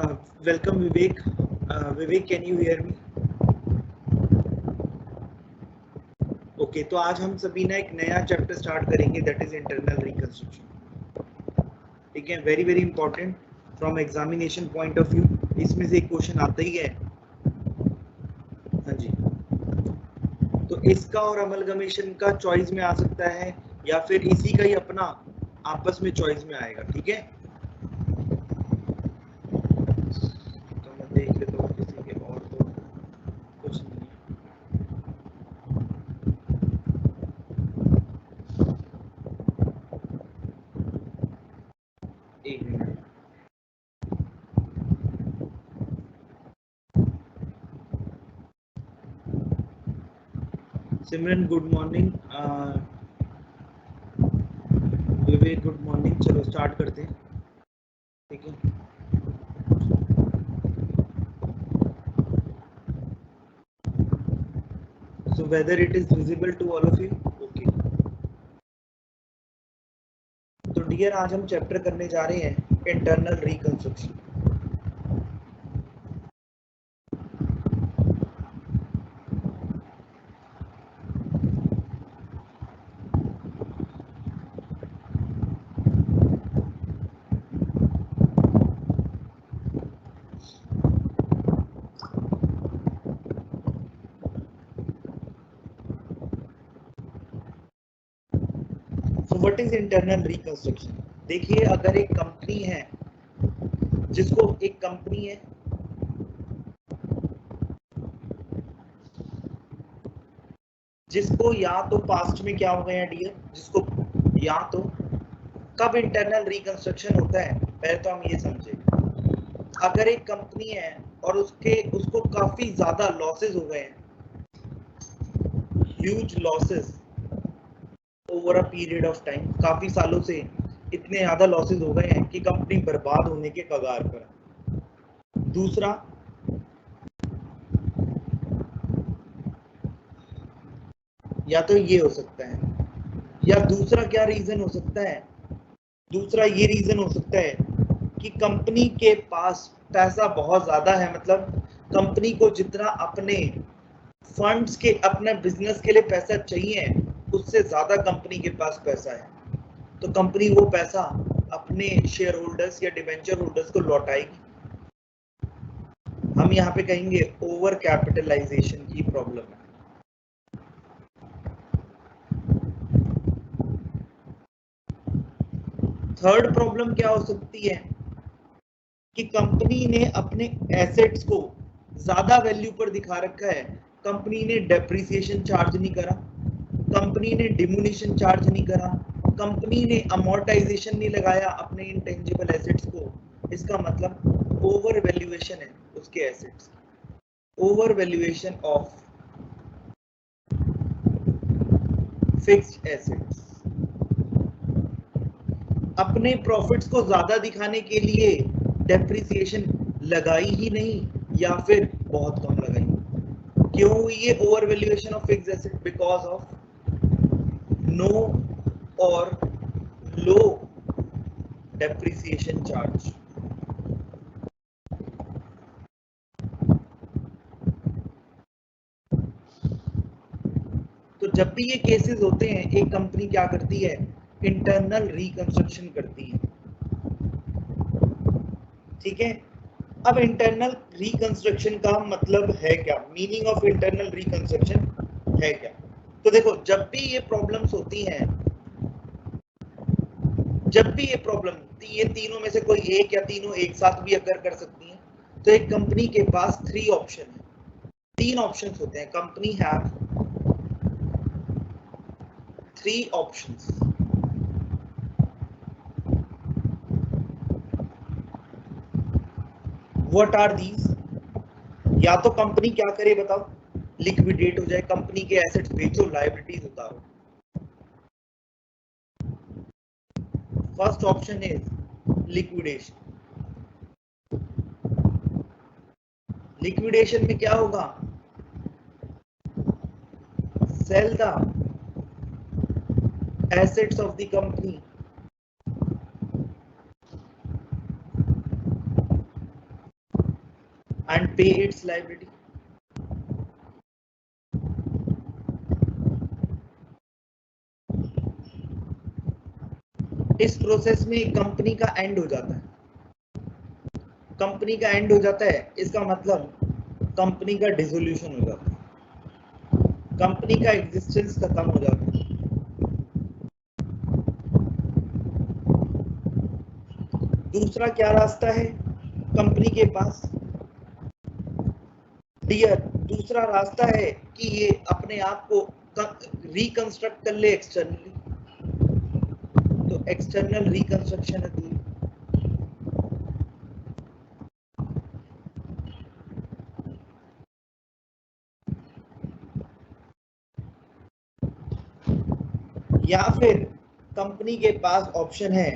Welcome Vivek. Vivek, can you hear me? Okay, तो आज हम सभी ना एक नया चैप्टर स्टार्ट करेंगे, दैट इज इंटरनल रिकंस्ट्रक्शन। ठीक है, very very important from examination point of view. इसमें से एक क्वेश्चन आता ही है। हाँ जी, तो इसका और अमलगमेशन का चॉइस में आ सकता है या फिर इसी का ही अपना आपस में चॉइस में आएगा। ठीक है, तो मैं देख लेता हूँ किसी के और तो कुछ नहीं है। एक मिनट। सिमरन गुड मॉर्निंग, विवेक गुड मॉर्निंग। चलो स्टार्ट करते हैं। ठीक है, so whether it is visible to all of you? Okay, तो डियर आज हम चैप्टर करने जा रहे हैं internal reconstruction. So what is internal reconstruction? देखिए, अगर एक कंपनी है, जिसको एक कंपनी है जिसको या तो पास्ट में क्या हो गया डियर, जिसको या तो कब इंटरनल रिकंस्ट्रक्शन होता है, पहले तो हम ये समझे। अगर एक कंपनी है और उसको काफी ज्यादा लॉसेस हो गए हैं, huge losses over a period of time, काफी सालों से इतने ज्यादा लॉसेस हो गए हैं कि कंपनी बर्बाद होने के कगार पर है। दूसरा, या तो ये हो सकता है, या दूसरा क्या रीजन हो सकता है, दूसरा ये रीजन हो सकता है कि कंपनी के पास पैसा बहुत ज्यादा है, मतलब कंपनी को जितना अपने फंड्स के अपने बिजनेस के लिए पैसा चाहिए उससे ज्यादा कंपनी के पास पैसा है, तो कंपनी वो पैसा अपने शेयर होल्डर्स या डिवेंचर होल्डर्स को लौटाएगी। हम यहाँ पे कहेंगे ओवर कैपिटलाइजेशन की प्रॉब्लम है। थर्ड प्रॉब्लम क्या हो सकती है कि कंपनी ने अपने एसेट्स को ज्यादा वैल्यू पर दिखा रखा है, कंपनी ने डेप्रिसिएशन चार्ज नहीं करा, कंपनी ने डिमोनिशन चार्ज नहीं करा, कंपनी ने अमोर्टाइजेशन नहीं लगाया अपने इंटेंजिबल एसेट्स को। इसका मतलब ओवर वैल्यूएशन है उसके assets, over valuation of fixed assets. अपने प्रॉफिट्स को ज्यादा दिखाने के लिए डेप्रिसिएशन लगाई ही नहीं या फिर बहुत कम लगाई। क्यों हुई ये over valuation of fixed asset? Because of no और लो डेप्रिसिएशन चार्ज। तो जब भी ये केसेस होते हैं, एक कंपनी क्या करती है, इंटरनल रिकंस्ट्रक्शन करती है। ठीक है, अब इंटरनल रिकंस्ट्रक्शन का मतलब है क्या, मीनिंग ऑफ इंटरनल रिकंस्ट्रक्शन है क्या? तो देखो, जब भी ये प्रॉब्लम्स होती हैं, जब भी ये प्रॉब्लम, ये तीनों में से कोई एक या तीनों एक साथ भी अगर कर सकती हैं, तो एक कंपनी के पास थ्री ऑप्शन है, तीन ऑप्शंस होते हैं। Company have three options. What are these? या तो कंपनी क्या करे बताओ, लिक्विडेट हो जाए, कंपनी के एसेट्स बेचो, लायबिलिटीज उतारो। First option is liquidation. Liquidation में क्या होगा, sell the assets of the company and pay its liability. इस प्रोसेस में कंपनी का एंड हो जाता है। कंपनी का एंड हो जाता है, इसका मतलब कंपनी का डिसोल्यूशन हो जाता है, कंपनी का एग्जिस्टेंस खत्म हो जाता है। दूसरा क्या रास्ता है कंपनी के पास? डियर, दूसरा रास्ता है कि ये अपने आप को रिकंस्ट्रक्ट कर ले एक्सटर्नली, तो एक्सटर्नल रिकंस्ट्रक्शन है। या फिर कंपनी के पास ऑप्शन है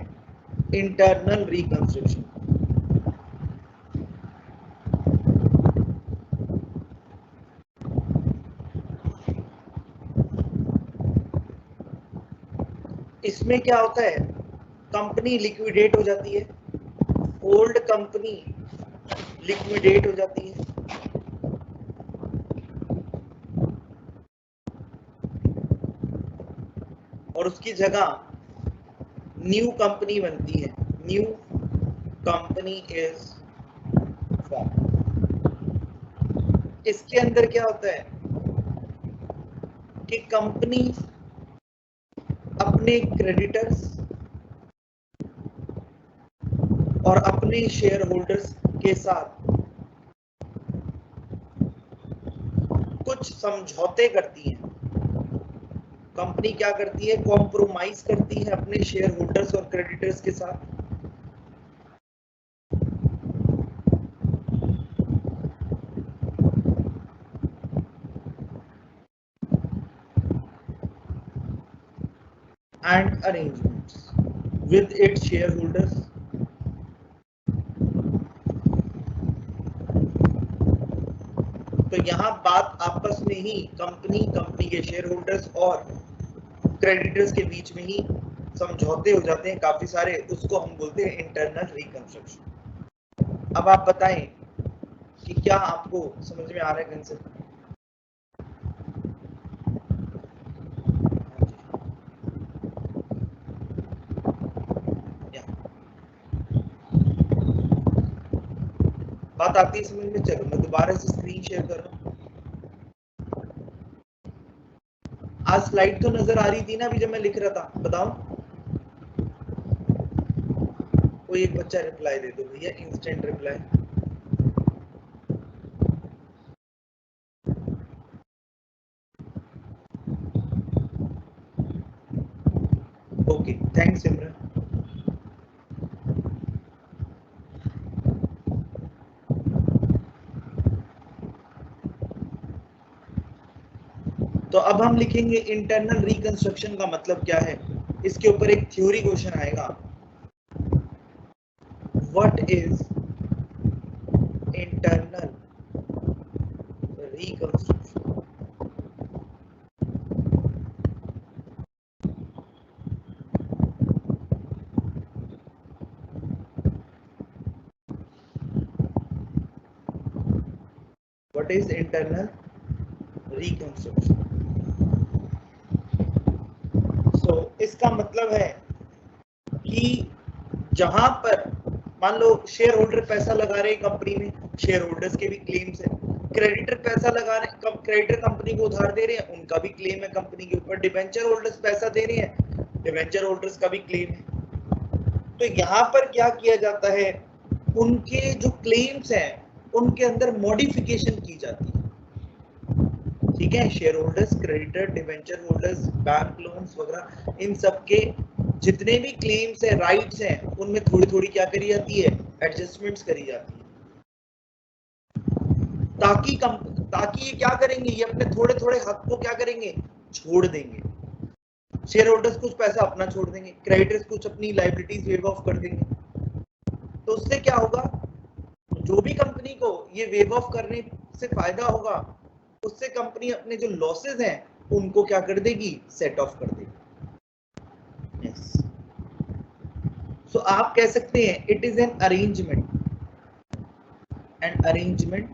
इंटरनल रिकंस्ट्रक्शन। इसमें क्या होता है, कंपनी लिक्विडेट हो जाती है, ओल्ड कंपनी लिक्विडेट हो जाती है, और उसकी जगह न्यू कंपनी बनती है, न्यू कंपनी इज फॉर्म। इसके अंदर क्या होता है कि कंपनी अपने क्रेडिटर्स और अपने शेयर होल्डर्स के साथ कुछ समझौते करती है। कंपनी क्या करती है, कॉम्प्रोमाइज करती है अपने शेयर होल्डर्स और क्रेडिटर्स के साथ। And arrangements with its share holders. तो यहाँ बात आपस में ही कंपनी के शेयर होल्डर्स और क्रेडिटर्स के बीच में ही समझौते हो जाते हैं काफी सारे, उसको हम बोलते हैं इंटरनल रिकंस्ट्रक्शन। अब आप बताएं कि क्या आपको समझ में आ रहा है कंसेप्ट? बात आती है समझ में? चलो मैं दोबारा से स्क्रीन शेयर कर रहा हूँ। आज स्लाइड तो नजर आ रही थी ना अभी जब मैं लिख रहा था? बताओ, कोई एक बच्चा रिप्लाई दे दो भैया, इंस्टेंट रिप्लाई। ओके, थैंक्स सिमरन। तो अब हम लिखेंगे इंटरनल रिकंस्ट्रक्शन का मतलब क्या है। इसके ऊपर एक थ्योरी क्वेश्चन आएगा, what is internal reconstruction? What is internal reconstruction? So इसका मतलब है कि जहां पर मान लो शेयर होल्डर पैसा लगा रहे हैं कंपनी में, शेयर होल्डर्स के भी क्लेम्स है, क्रेडिटर पैसा लगा रहे हैं, क्रेडिटर कंपनी को उधार दे रहे हैं, उनका भी क्लेम है कंपनी के ऊपर, डिबेंचर होल्डर्स पैसा दे रहे हैं, डिबेंचर होल्डर्स का भी क्लेम है। तो यहाँ पर क्या किया जाता है, उनके जो क्लेम्स हैं उनके अंदर मॉडिफिकेशन की जाती है। ठीक है, share holders, creditor, debenture holders, bank loans वगैरह, इन सब के जितने भी क्लेम्स है, राइट्स हैं, उनमें थोड़ी थोड़ी क्या करी जाती है, एडजस्टमेंट्स करी जाती है, ताकि ये क्या करेंगे, ये अपने थोड़े थोड़े हक को क्या करेंगे, छोड़ देंगे। शेयर होल्डर्स कुछ पैसा अपना छोड़ देंगे, क्रेडिटर्स कुछ अपनी लायबिलिटीज वेव ऑफ कर देंगे। तो उससे क्या होगा, जो भी कंपनी को ये वेव ऑफ करने से फायदा होगा, उससे कंपनी अपने जो लॉसेस हैं उनको क्या कर देगी, सेट ऑफ कर देगी। यस, सो आप कह सकते हैं it is an arrangement, and arrangement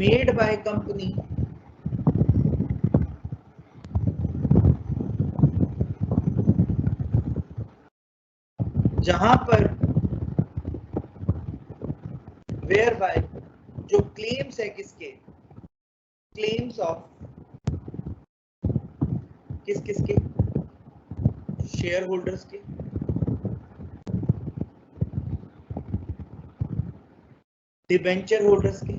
made by company जहां पर वेयर बाय जो क्लेम्स है किसके, क्लेम्स ऑफ किस किसके, शेयर होल्डर्स के, डिबेंचर होल्डर्स के,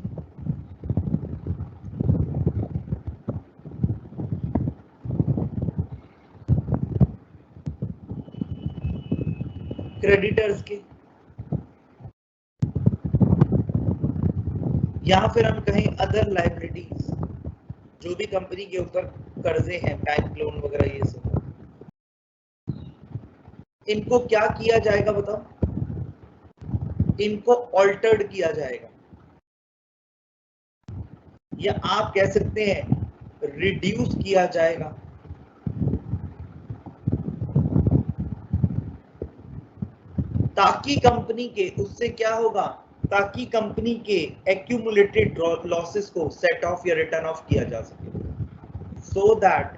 क्रेडिटर्स के, या फिर हम कहें अदर लायबिलिटीज, जो भी कंपनी के ऊपर कर्जे हैं, बैंक लोन वगैरह ये सब, इनको क्या किया जाएगा बताओ, इनको ऑल्टर्ड किया जाएगा, या आप कह सकते हैं रिड्यूस किया जाएगा। ताकि कंपनी के उससे क्या होगा, ताकि कंपनी के एक्यूमुलेटेड लॉसेस को सेट ऑफ या रिटर्न ऑफ किया जा सके, so that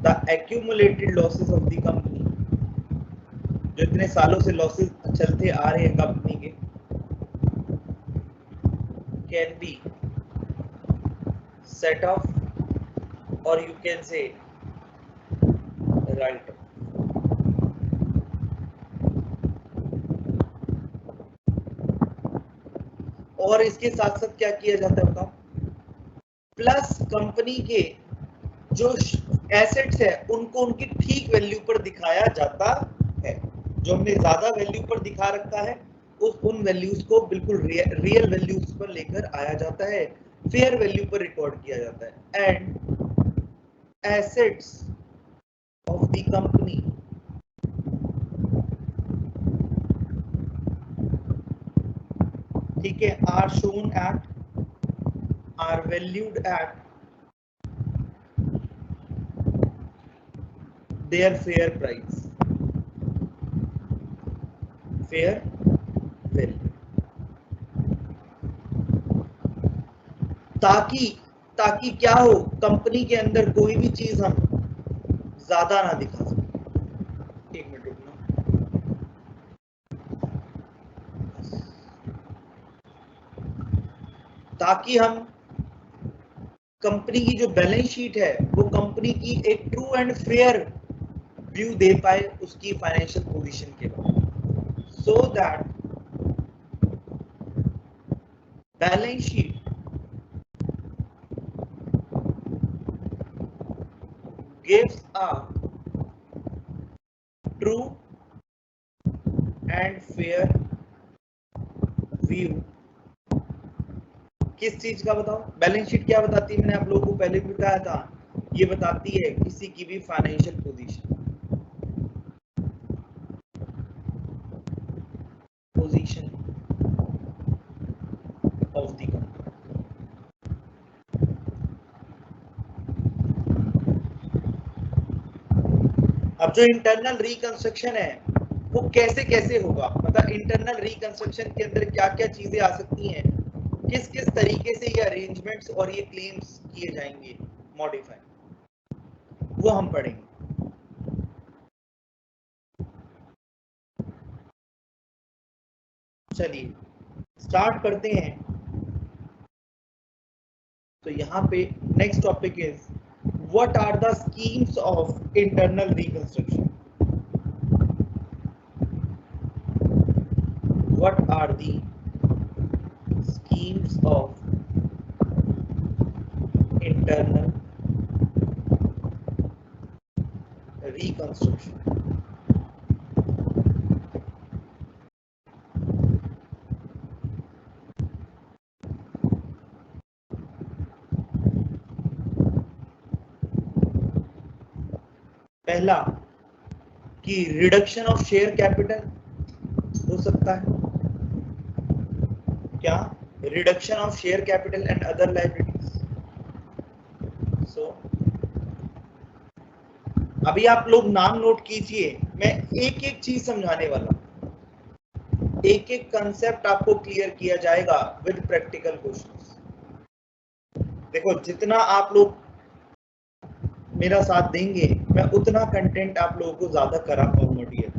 the accumulated losses of the company, जो इतने सालों से लॉसेस चलते आ रहे हैं कंपनी के, कैन बी सेट ऑफ और you can say right of. और इसके साथ साथ क्या किया जाता है बताओ, प्लस कंपनी के जो एसेट्स है उनको उनकी ठीक वैल्यू पर दिखाया जाता है, जो हमने ज्यादा वैल्यू पर दिखा रखा है उन वैल्यूज को बिल्कुल रियल वैल्यूज पर लेकर आया जाता है, फेयर वैल्यू पर रिकॉर्ड किया जाता है। And assets of the company ठीक है are shown at, are valued at their fair price, fair value, ताकि क्या हो, कंपनी के अंदर कोई भी चीज हम ज्यादा ना दिखा सके। एक मिनट रुकना, ताकि हम कंपनी की जो बैलेंस शीट है वो कंपनी की एक ट्रू एंड फेयर व्यू दे पाए उसकी फाइनेंशियल पोजीशन के बारे, so that balance sheet gives a true and fair view। किस चीज का बताओ, बैलेंस शीट क्या बताती है, मैंने आप लोगों को पहले भी बताया था, ये बताती है किसी की भी financial position of the company. अब जो इंटरनल रिकंस्ट्रक्शन है वो कैसे कैसे होगा, मतलब इंटरनल रिकंस्ट्रक्शन के अंदर क्या क्या चीजें आ सकती हैं, किस किस तरीके से ये अरेंजमेंट्स और ये क्लेम्स किए जाएंगे मॉडिफाई, वो हम पढ़ेंगे। चलिए स्टार्ट करते हैं। तो यहाँ पे next topic is what are the schemes of internal reconstruction, what are the schemes of internal reconstruction. पहला कि रिडक्शन ऑफ शेयर कैपिटल हो सकता है, क्या reduction of share capital and other liabilities. So अभी आप लोग नाम नोट कीजिए, मैं एक एक चीज समझाने वाला हूं, एक एक कंसेप्ट आपको क्लियर किया जाएगा विद प्रैक्टिकल क्वेश्चंस। देखो जितना आप लोग मेरा साथ देंगे मैं उतना कंटेंट आप लोगों को ज्यादा करा पाऊंगा dear.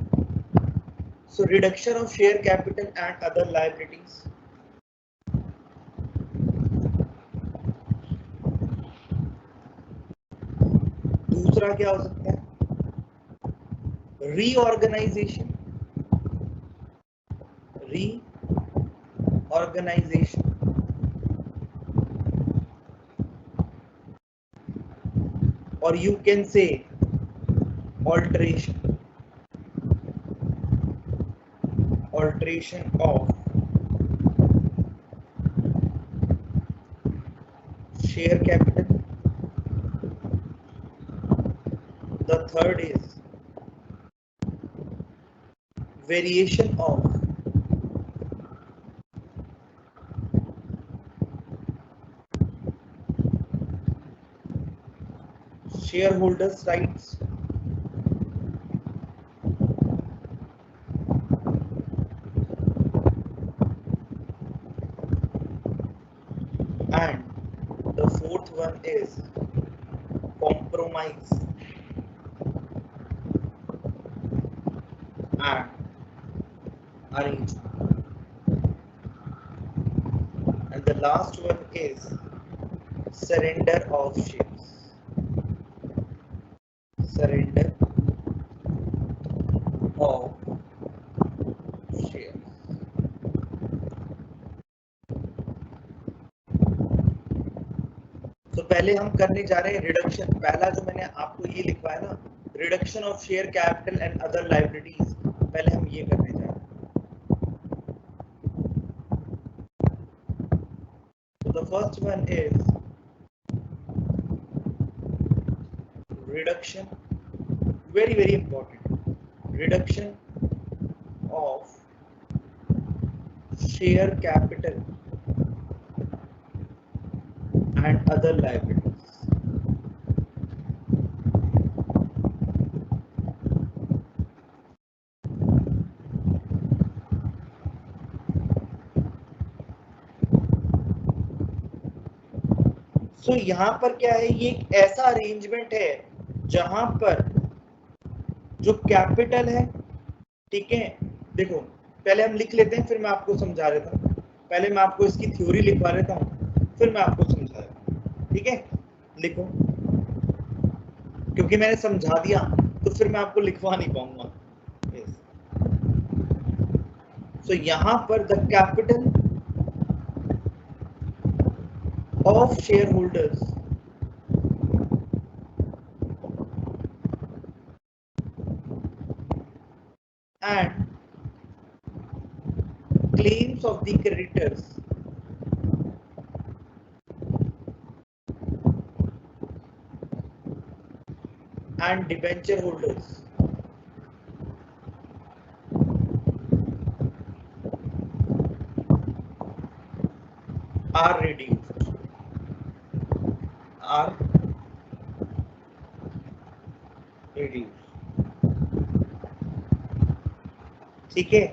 So reduction of share capital and other liabilities, दूसरा क्या हो सकता है, reorganisation, reorganisation, or you can say alteration, alteration of share capital. The third is variation of shareholders rights, and the fourth one is compromise and arrangement, and the last one is surrender of shares, surrender of shares. तो पहले हम करने जा रहे हैं reduction. पहला जो मैंने आपको ये लिखवाया ना, reduction of share capital and other liabilities, पहले हम ये करने जा रहे हैं। So the first one is reduction, very important, reduction of share capital and other liabilities. So यहाँ पर क्या है, ये एक ऐसा अरेंजमेंट है जहां पर जो कैपिटल है, ठीक है, देखो पहले हम लिख लेते हैं फिर मैं आपको समझा देता हूँ। पहले मैं आपको इसकी थ्योरी लिखवा देता हूँ फिर मैं आपको समझा देता हूँ, ठीक है। लिखो, क्योंकि मैंने समझा दिया तो फिर मैं आपको लिखवा नहीं पाऊंगा। So यहाँ पर the capital of shareholders and claims of the creditors and debenture holders are reduced, are reduced, ठीक है।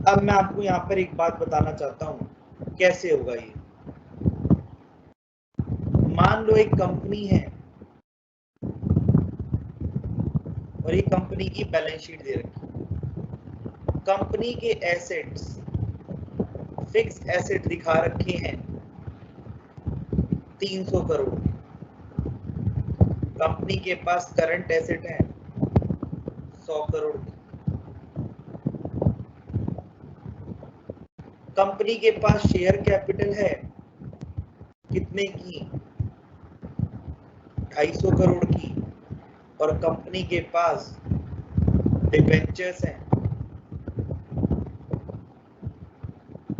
अब मैं आपको यहाँ पर एक बात बताना चाहता हूँ कैसे होगा ये। मान लो एक कंपनी है और ये कंपनी की बैलेंस शीट दे रखी, कंपनी के एसेट्स, फिक्स एसेट दिखा रखे हैं 300 करोड़, कंपनी के पास करंट एसेट है 100 करोड़, कंपनी के पास शेयर कैपिटल है कितने की, 250 करोड़ की, और कंपनी के पास डिबेंचर्स हैं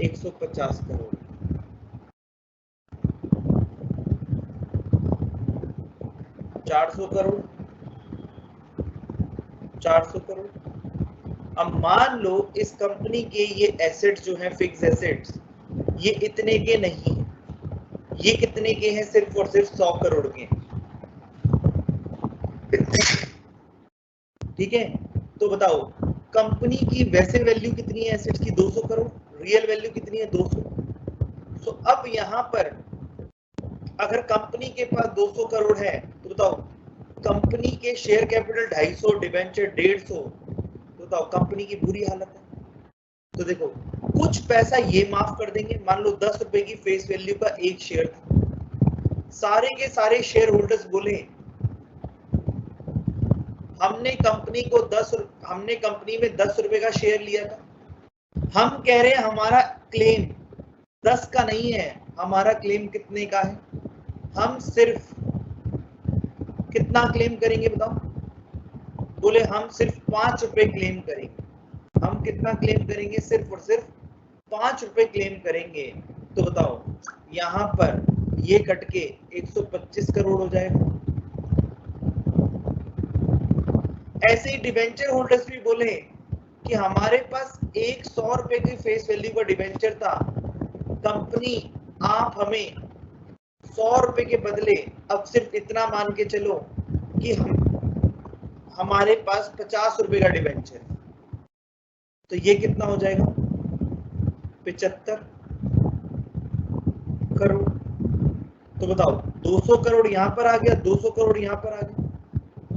150 करोड़। करोड़ 400 करोड़। अब मान लो इस कंपनी के ये एसेट्स जो हैं, फिक्स एसेट्स, ये इतने के नहीं है, ये कितने के हैं, सिर्फ और सिर्फ 100 करोड़ के। ठीक है, तो बताओ कंपनी की वैसे वैल्यू कितनी है एसेट्स की, 200 करोड़, रियल वैल्यू कितनी है 200। तो अब यहाँ पर अगर कंपनी के पास 200 करोड़ है तो बताओ कंपनी के शेयर कैपिटल 250, डिबेंचर 150, तो बताओ कंपनी की बुरी हालत है। तो देखो कुछ पैसा ये माफ कर देंगे, मान लो 10 रुपए की फेस वैल्यू का एक शेयर था, सारे के सारे शेयर होल्डर्स बोले हमने कंपनी में 10 रुपए का शेयर लिया था, हम कह रहे हैं हमारा क्लेम 10 का नहीं है, हमारा क्लेम कितने का है, हम सिर्फ कितना क्लेम करेंगे बताओ, बोले हम सिर्फ 5 रुपए क्लेम करेंगे। हम कितना क्लेम करेंगे, सिर्फ और सिर्फ 5 रुपए क्लेम करेंगे। तो बताओ यहां पर ये कट के 125 करोड़ हो जाएगा। ऐसे ही डिबेंचर होल्डर्स भी बोले कि हमारे पास 100 रुपए की फेस वैल्यू का डिबेंचर था, कंपनी आप हमें 100 रुपए के बदले अब सिर्फ इतना मान के चलो कि हमारे पास 50 रुपए का डिबेंचर है, तो ये कितना हो जाएगा 75 करोड़। तो बताओ 200 करोड़ यहां पर आ गया, 200 करोड़ यहां पर आ गया।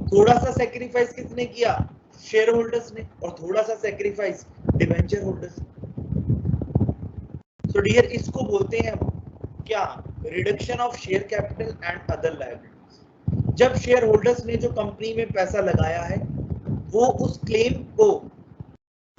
थोड़ा सा सेक्रीफाइस किसने किया, शेयर होल्डर्स ने, और थोड़ा सा sacrifice debenture holders. So dear इसको बोलते हैं क्या, reduction of share capital and other liabilities. जब शेयर होल्डर्स ने जो कंपनी में पैसा लगाया है वो उस क्लेम को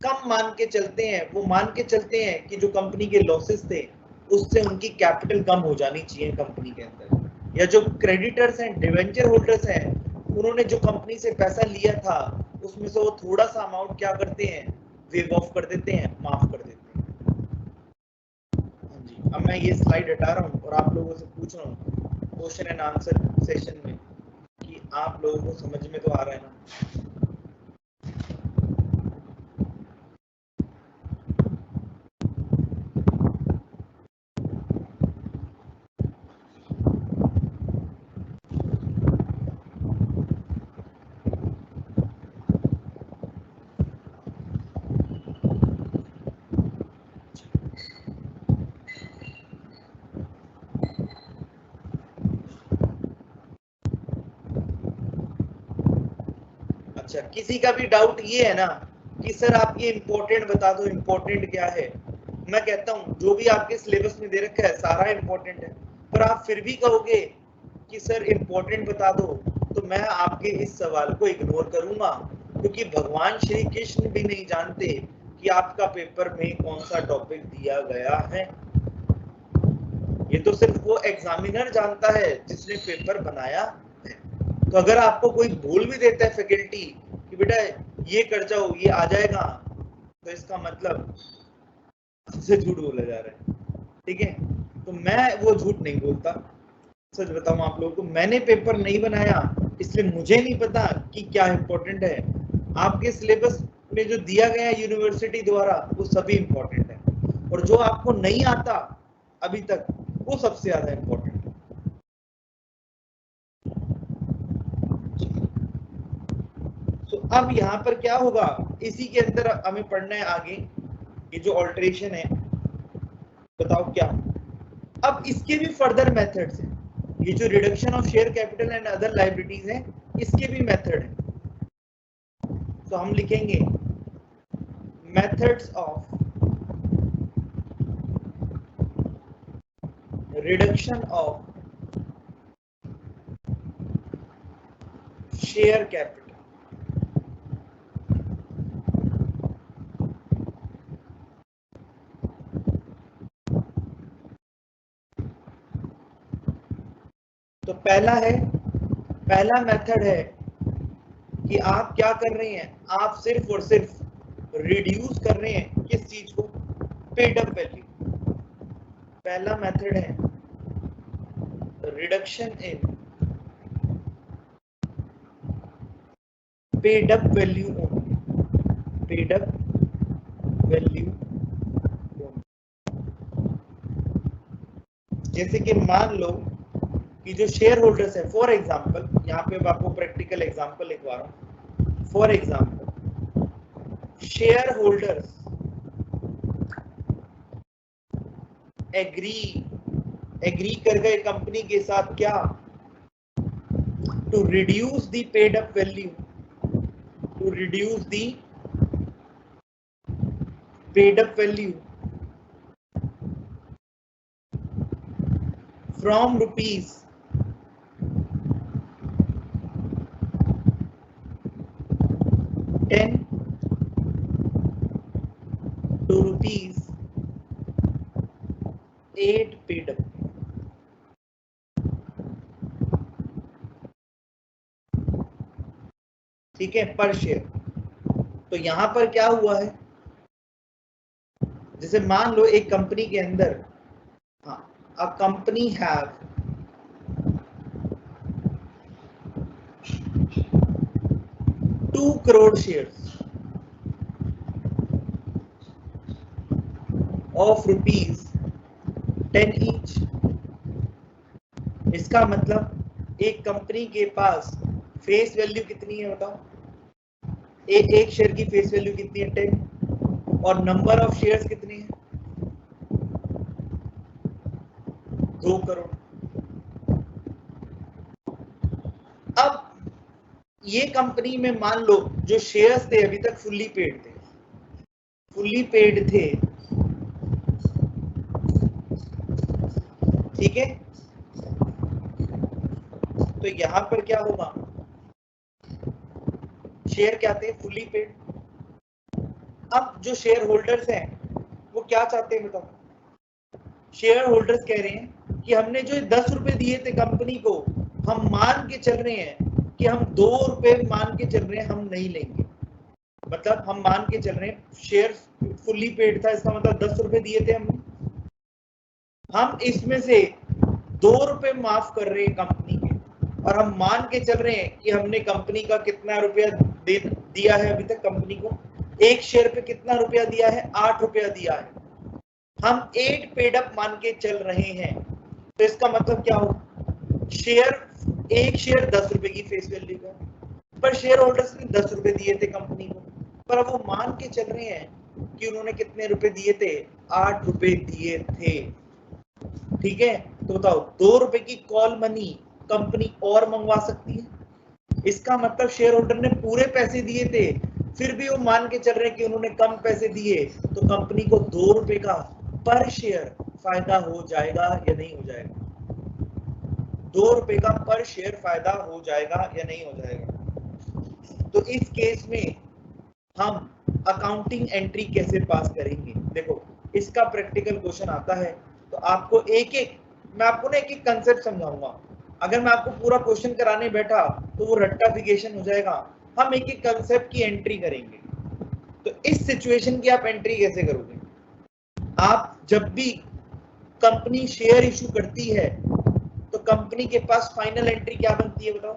कम मान के चलते हैं, वो मान के चलते हैं कि जो कंपनी के लॉसेस थे उससे उनकी कैपिटल कम हो जानी चाहिए कंपनी के अंदर, या जो क्रेडिटर्स हैं डिवेंचर होल्डर्स हैं उन्होंने जो कंपनी से पैसा लिया था उसमें से वो थोड़ा सा अमाउंट क्या करते हैं, वेव ऑफ कर देते हैं, माफ कर देते हैं। हाँ जी, अब मैं ये स्लाइड हटा रहा हूँ और आप लोगों से पूछ रहा हूँ क्वेश्चन एंड आंसर सेशन में कि आप लोगों को समझ में तो आ रहा है ना। अच्छा, किसी का भी डाउट ये है ना कि सर आप ये इंपॉर्टेंट बता दो, इंपॉर्टेंट क्या है। मैं कहता हूँ जो भी आपके सिलेबस में दे रखा है सारा इंपॉर्टेंट है, पर आप फिर भी कहोगे कि सर इंपॉर्टेंट बता दो, तो मैं आपके इस सवाल को इग्नोर करूंगा, क्योंकि भगवान श्री कृष्ण भी नहीं जानते कि आपका पेपर में कौन सा टॉपिक दिया गया है। ये तो सिर्फ वो एग्जामिनर जानता है जिसने पेपर बनाया है। तो अगर आपको कोई बोल भी देता है फैकल्टी कि बेटा ये कर जाओ ये आ जाएगा, तो इसका मतलब आपसे झूठ बोला जा रहा है, ठीक है। तो मैं वो झूठ नहीं बोलता, सच बताऊं आप लोगों को, मैंने पेपर नहीं बनाया इसलिए मुझे नहीं पता कि क्या इंपॉर्टेंट है। आपके सिलेबस में जो दिया गया यूनिवर्सिटी द्वारा वो सभी इंपॉर्टेंट है, और जो आपको नहीं आता अभी तक वो सबसे ज्यादा इंपॉर्टेंट है। तो अब यहाँ पर क्या होगा, इसी के अंदर हमें पढ़ना है आगे, ये जो ऑल्टरेशन है बताओ क्या। अब इसके भी फर्दर मेथड्स हैं, ये जो reduction of share capital and other liabilities हैं इसके भी मेथड हैं। तो हम लिखेंगे methods of reduction of share capital. तो पहला मेथड है कि आप क्या कर रहे हैं, आप सिर्फ और सिर्फ रिड्यूस कर रहे हैं किस चीज को, पेड अप वैल्यू। पहला मेथड है reduction in paid up value only, paid up value only. जैसे कि मान लो कि जो शेयर होल्डर्स है, फॉर एग्जांपल यहाँ पे आपको प्रैक्टिकल एग्जांपल लिखवा रहा हूँ, for example share holders agree कर गए कंपनी के साथ क्या, to reduce the paid up value, to reduce the paid up value from rupees 10 to rupees 8 paid up। ठीक है, पर शेयर। तो यहां पर क्या हुआ है, जैसे मान लो एक कंपनी के अंदर, a company have 2 crore shares of rupees 10 each। इसका मतलब एक कंपनी के पास फेस वैल्यू कितनी है बताओ, एक शेयर की फेस वैल्यू कितनी है 10, और नंबर ऑफ शेयर्स कितने हैं 2 करोड़। अब ये कंपनी में मान लो जो शेयर्स थे अभी तक फुल्ली पेड थे, ठीक है। तो यहां पर क्या होगा, शेयर क्या थे फुल्ली पेड। अब जो शेयर होल्डर्स हैं वो क्या चाहते हैं बताओ, शेयर होल्डर्स कह रहे हैं कि हमने जो 10 रुपए दिए थे कंपनी को, हम मान के चल रहे हैं कि हम 2 रुपए मान के चल रहे हैं, हम नहीं लेंगे। मतलब हम मान के चल रहे हैं शेयर फुल्ली पेड था, इसका मतलब 10 रुपए दिए थे हमने, हम इसमें से 2 रुपए माफ कर रहे हैं कंपनी के, और हम मान के चल रहे हैं कि हमने कंपनी का कितना रुपया दिया है अभी तक कंपनी को, एक शेयर पे कितना रुपया दिया है 8 रुपया दिया है, हम 8 पेड अप मान के चल रहे हैं। तो इसका मतलब क्या हो, एक शेयर 10 रुपए की फेस वैल्यू का, पर शेयर होल्डर्स ने 10 रुपए दिए थे कंपनी को, पर अब वो मान के चल रहे हैं कि उन्होंने कितने रुपए दिए थे, 8 रुपए दिए थे। ठीक है, तो बताओ 2 रुपए की कॉल मनी कंपनी और मंगवा सकती है। इसका मतलब शेयर होल्डर ने पूरे पैसे दिए थे, फिर भी वो मान के चल रहे हैं कि उन्होंने कम पैसे दिए, तो कंपनी को 2 रुपए का पर शेयर फायदा हो जाएगा या नहीं हो जाएगा, 2 रुपए का पर शेयर फायदा हो जाएगा या नहीं हो जाएगा। तो इस केस में हम अकाउंटिंग एंट्री कैसे पास करेंगे, देखो इसका प्रैक्टिकल क्वेश्चन आता है, तो आपको मैं आपको ना एक कंसेप्ट समझाऊंगा। अगर मैं आपको पूरा क्वेश्चन कराने बैठा तो वो रट्टाफिकेशन हो जाएगा, हम एक कंसेप्ट की एंट्री करेंगे। तो इस सिचुएशन की आप एंट्री कैसे करोगे, आप जब भी कंपनी शेयर इशू करती है तो कंपनी के पास फाइनल एंट्री क्या बनती है बताओ,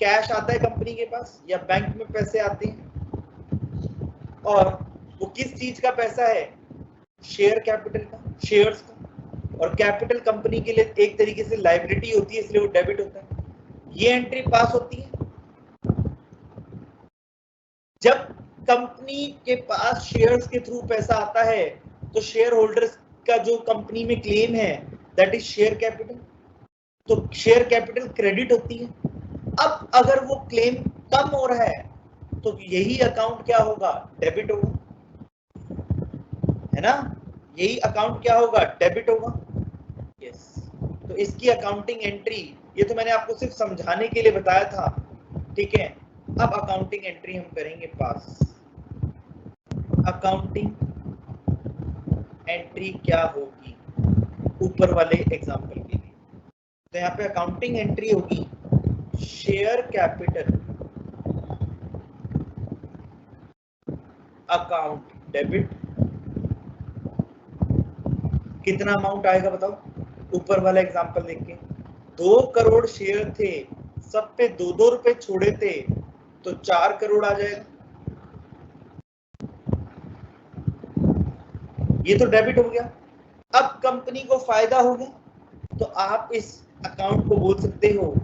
कैश आता है कंपनी के पास या बैंक में पैसे आते हैं, और वो किस चीज का पैसा है, शेयर कैपिटल का, शेयर्स का, और कैपिटल कंपनी के लिए एक तरीके से लायबिलिटी होती है, इसलिए वो डेबिट होता है। ये एंट्री पास होती है जब कंपनी के पास शेयर्स के थ्रू पैसा आता है, तो शेयर होल्डर्स का जो कंपनी में क्लेम है दैट इज शेयर कैपिटल, तो शेयर कैपिटल क्रेडिट होती है। अब अगर वो क्लेम कम हो रहा है तो यही अकाउंट क्या होगा, डेबिट होगा, है ना, यही अकाउंट क्या होगा, डेबिट होगा। यस, तो इसकी अकाउंटिंग एंट्री, ये तो मैंने आपको सिर्फ समझाने के लिए बताया था, ठीक है। अब अकाउंटिंग एंट्री हम करेंगे पास। अकाउंटिंग एंट्री क्या होगी ऊपर वाले एग्जांपल के लिए, तो यहाँ पे अकाउंटिंग एंट्री होगी शेयर कैपिटल अकाउंट डेबिट। कितना अमाउंट आएगा बताओ, ऊपर वाला एग्जांपल देख के, 2 करोड़ शेयर थे, सब पे 2-2 रुपए छोड़े थे, तो 4 करोड़ आ जाएगा, ये तो डेबिट हो गया। अब कंपनी को फायदा हो गया, तो आप इस अकाउंट को बोल सकते हो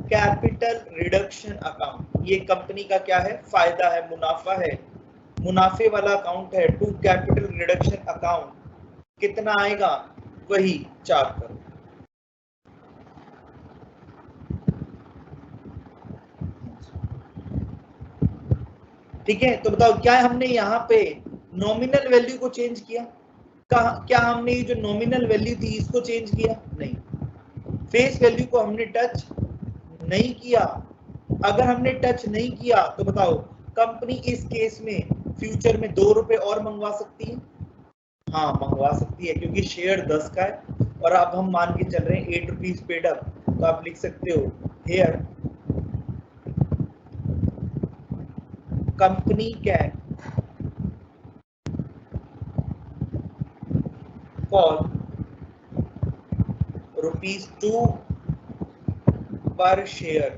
कैपिटल रिडक्शन अकाउंट। ये कंपनी का क्या है, फायदा है, मुनाफा है, मुनाफे वाला अकाउंट है। टू कैपिटल रिडक्शन अकाउंट कितना आएगा, वही 4 करोड़। ठीक है, तो बताओ क्या हमने यहाँ पे नॉमिनल वैल्यू को चेंज किया, क्या हमने ये जो नॉमिनल वैल्यू थी इसको चेंज किया, नहीं। फेस वैल्यू को हमने टच नहीं किया। अगर हमने टच नहीं किया तो बताओ कंपनी इस केस में फ्यूचर में 2 रुपए और मंगवा सकती है, हाँ मंगवा सकती है, क्योंकि शेयर 10 का है और अब हम मान के चल रहे हैं 8 रुपीज पेड अप। तो आप लिख सकते हो here company can call ₹2 per share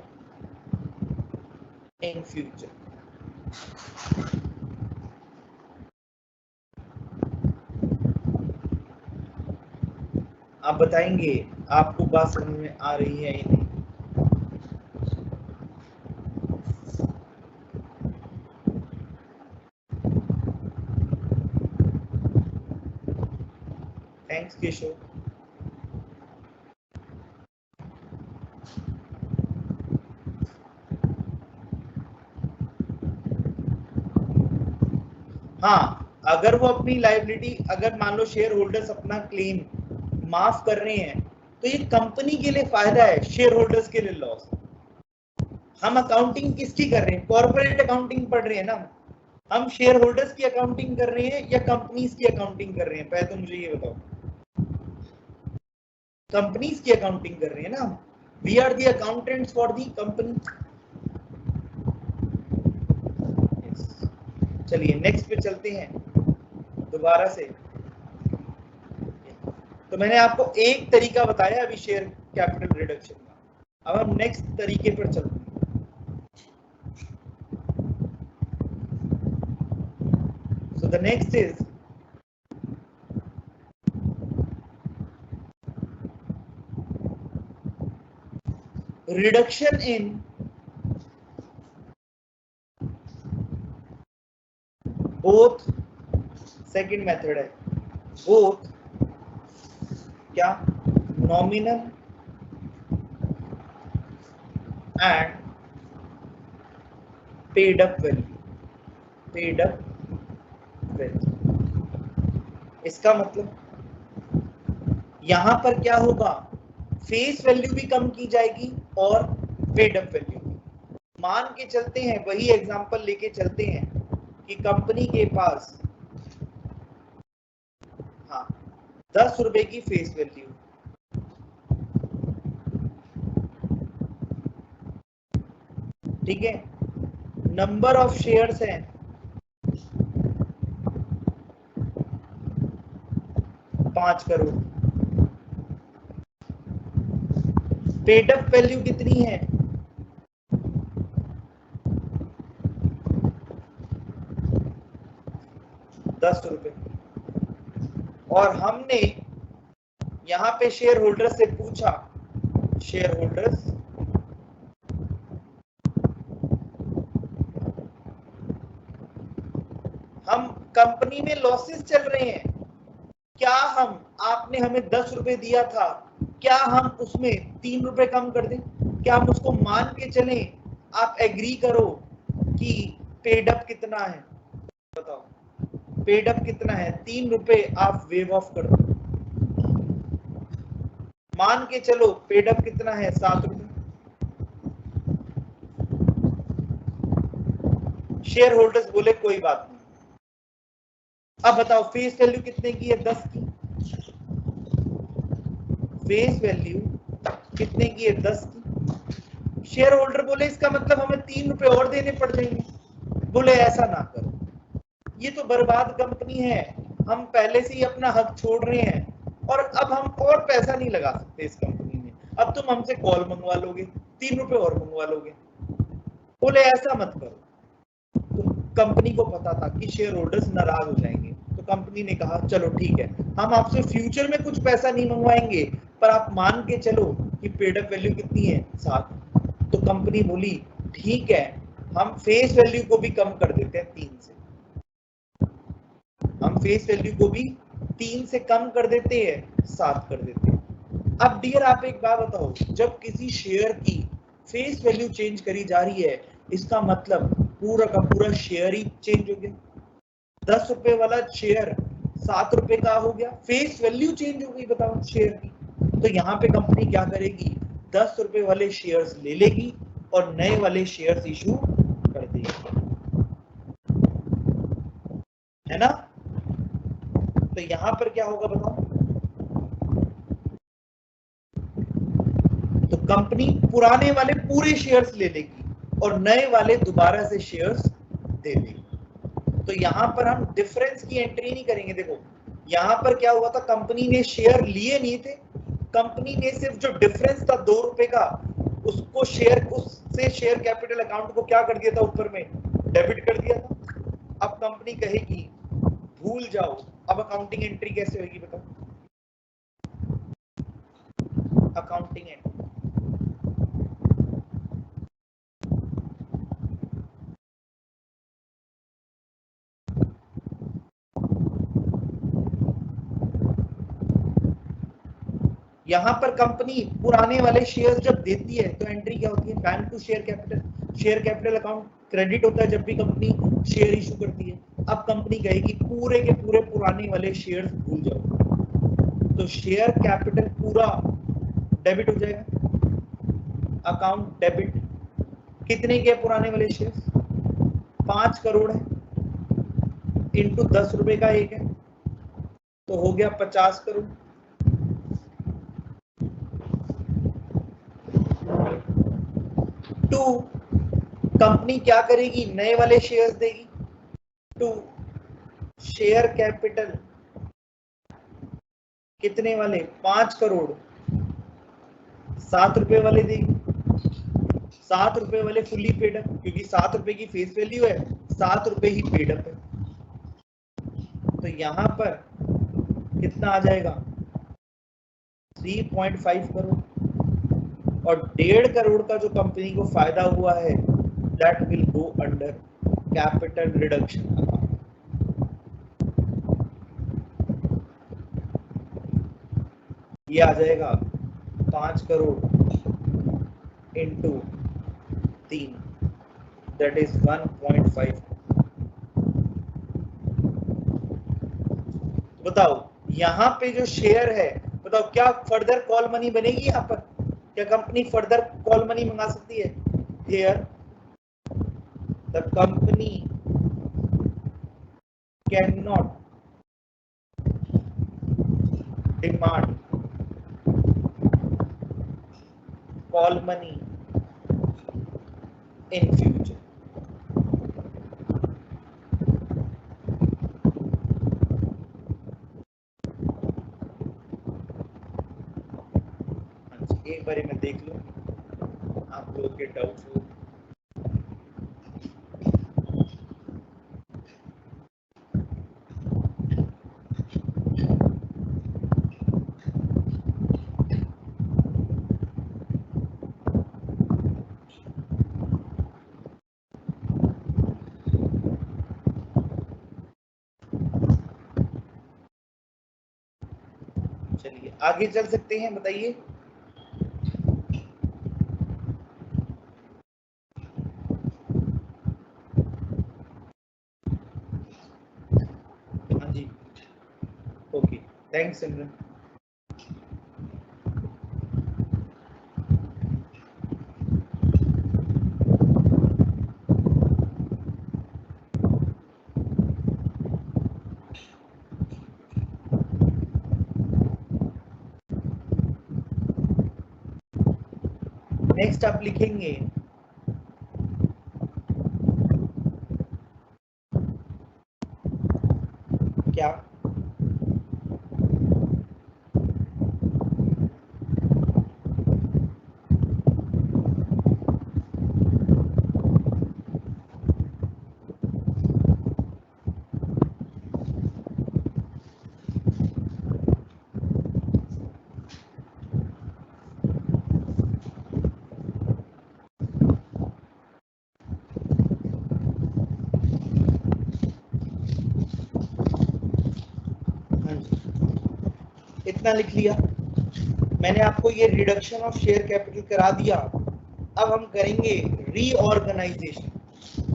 in future। आप बताएंगे आपको बात समझ में आ रही है या नहीं। थैंक्स केशव। हाँ, अगर वो अपनी लायबिलिटी, अगर मान लो शेयर होल्डर्स अपना क्लेम माफ कर रहे हैं तो ये कंपनी के लिए फायदा है, शेयर होल्डर्स के लिए लॉस। हम अकाउंटिंग किसकी कर रहे हैं, कॉर्पोरेट अकाउंटिंग पढ़ रहे हैं ना, हम शेयर होल्डर्स की अकाउंटिंग कर रहे हैं या कंपनीज की अकाउंटिंग कर रहे हैं, पहले तो मुझे ये बताओ। कंपनीज की अकाउंटिंग कर रहे हैं ना, we are the accountants for the company. चलिए नेक्स्ट पे चलते हैं दोबारा से। तो मैंने आपको एक तरीका बताया अभी शेयर कैपिटल रिडक्शन का, अब हम नेक्स्ट तरीके पर चलते हैं। So the next is reduction in both, second method है both क्या, nominal and paid up value, paid up value. इसका मतलब यहां पर क्या होगा, फेस वैल्यू भी कम की जाएगी और पेड अप वैल्यू भी। मान के चलते हैं, वही एग्जांपल लेके चलते हैं कि कंपनी के पास हाँ 10 रुपए की फेस वैल्यू, ठीक है, नंबर ऑफ शेयर्स हैं 5 करोड़, पेड अप वैल्यू कितनी है, 10 रुपए। और हमने यहां पे शेयर होल्डर्स से पूछा, शेयर होल्डर्स हम कंपनी में लॉसेस चल रहे हैं, क्या हम, आपने हमें 10 रुपए दिया था, क्या हम उसमें 3 रुपए कम कर दें, क्या हम उसको मान के चलें, आप एग्री करो कि पेड अप कितना है, बताओ पेड अप कितना है, 3 रुपए आप वेव ऑफ कर दो, मान के चलो पेड अप कितना है, 7 रुपए। शेयर होल्डर्स बोले कोई बात नहीं। अब बताओ फेस वैल्यू कितने की है, 10 की, फेस वैल्यू कितने की है, 10 की। शेयर होल्डर बोले इसका मतलब हमें 3 रुपए और देने पड़ जाएंगे, बोले ऐसा ना करो, ये तो बर्बाद कंपनी है, हम पहले से ही अपना हक छोड़ रहे हैं और अब हम और पैसा नहीं लगा सकते इस कंपनी में, अब तुम हमसे कॉल मंगवा लोगे, 3 रुपए और मंगवा लोगे, बोले ऐसा मत करो। तो कंपनी को पता था कि शेयर होल्डर्स नाराज हो जाएंगे, तो कंपनी ने कहा चलो ठीक है, हम आपसे फ्यूचर में कुछ पैसा नहीं मंगवाएंगे, पर आप मान के चलो कि पेड अप वैल्यू कितनी है, 7। तो कंपनी बोली ठीक है, हम फेस वैल्यू को भी कम कर देते हैं 3 से, हम फेस वैल्यू को भी 3 से कम कर देते हैं, 7 कर देते हैं। अब डियर आप एक बात बताओ, जब किसी शेयर की फेस वैल्यू चेंज करी जा रही है, इसका मतलब पूरा का पूरा शेयर ही चेंज हो गया। 10 रुपए वाला शेयर 7 रुपए का हो गया, फेस वैल्यू चेंज हो गई, बताओ शेयर की। तो यहाँ पे कंपनी क्या करेगी, 10 रुपए वाले शेयर्स ले लेगी और नए वाले शेयर्स इशू कर देगी, है ना। तो यहाँ पर क्या होगा बताओ, तो कंपनी पुराने वाले पूरे शेयर्स ले लेगी और नए वाले दोबारा से शेयर्स दे देगी। तो यहाँ पर हम डिफरेंस की एंट्री नहीं करेंगे। देखो यहाँ पर क्या हुआ था, कंपनी ने शेयर लिए नहीं थे, कंपनी ने सिर्फ जो डिफरेंस था 2 रुपए का, उसको शेयर, उससे शेयर कैपिटल अकाउंट को क्या कर दिया था, ऊपर में डेबिट कर दिया था। अब कंपनी कहेगी भूल जाओ, अब अकाउंटिंग एंट्री कैसे होगी बताओ, अकाउंटिंग एंट्री यहाँ पर कंपनी पुराने वाले शेयर्स जब देती है तो एंट्री क्या होती है, bank to share capital, share capital account credit होता है जब भी कंपनी शेयर इशू करती है। अब कंपनी कहेगी पूरे के पूरे पुराने वाले शेयर्स भूल जाओ, तो शेयर कैपिटल पूरा डेबिट हो जाएगा, अकाउंट डेबिट। कितने के पुराने वाले शेयर्स, 5 करोड़ है, इंटू 10 रुपए का एक है, तो हो गया 50 करोड़। टू, कंपनी क्या करेगी, नए वाले शेयर्स देगी। टू, शेयर कैपिटल कितने वाले, 5 करोड़, 7 रुपए वाले देगी। 7 रुपए वाले फुली पेड अप, क्योंकि 7 रुपए की फेस वैल्यू है, 7 रुपए ही पेड अप है। तो यहां पर कितना आ जाएगा, 3.5 करोड़, और 1.5 करोड़ का जो कंपनी को फायदा हुआ है, that will go under capital reduction account. ये आ जाएगा 5 करोड़ इंटू 3, दैट इज 1.5। बताओ यहाँ पे जो शेयर है, बताओ क्या फर्दर कॉल मनी बनेगी यहाँ पर, क्या कंपनी फर्दर कॉल मनी मंगा सकती है। Here the company can not demand call money in future. एक बार मैं देख लो आप लोग के डाउट्स हो। चलिए आगे चल सकते हैं, बताइए। हाँ जी, ओके, थैंक्स सिमरन। नेक्स्ट आप लिखेंगे क्या, इतना लिख लिया, मैंने आपको ये रिडक्शन ऑफ शेयर कैपिटल करा दिया। अब हम करेंगे रीऑर्गेनाइजेशन।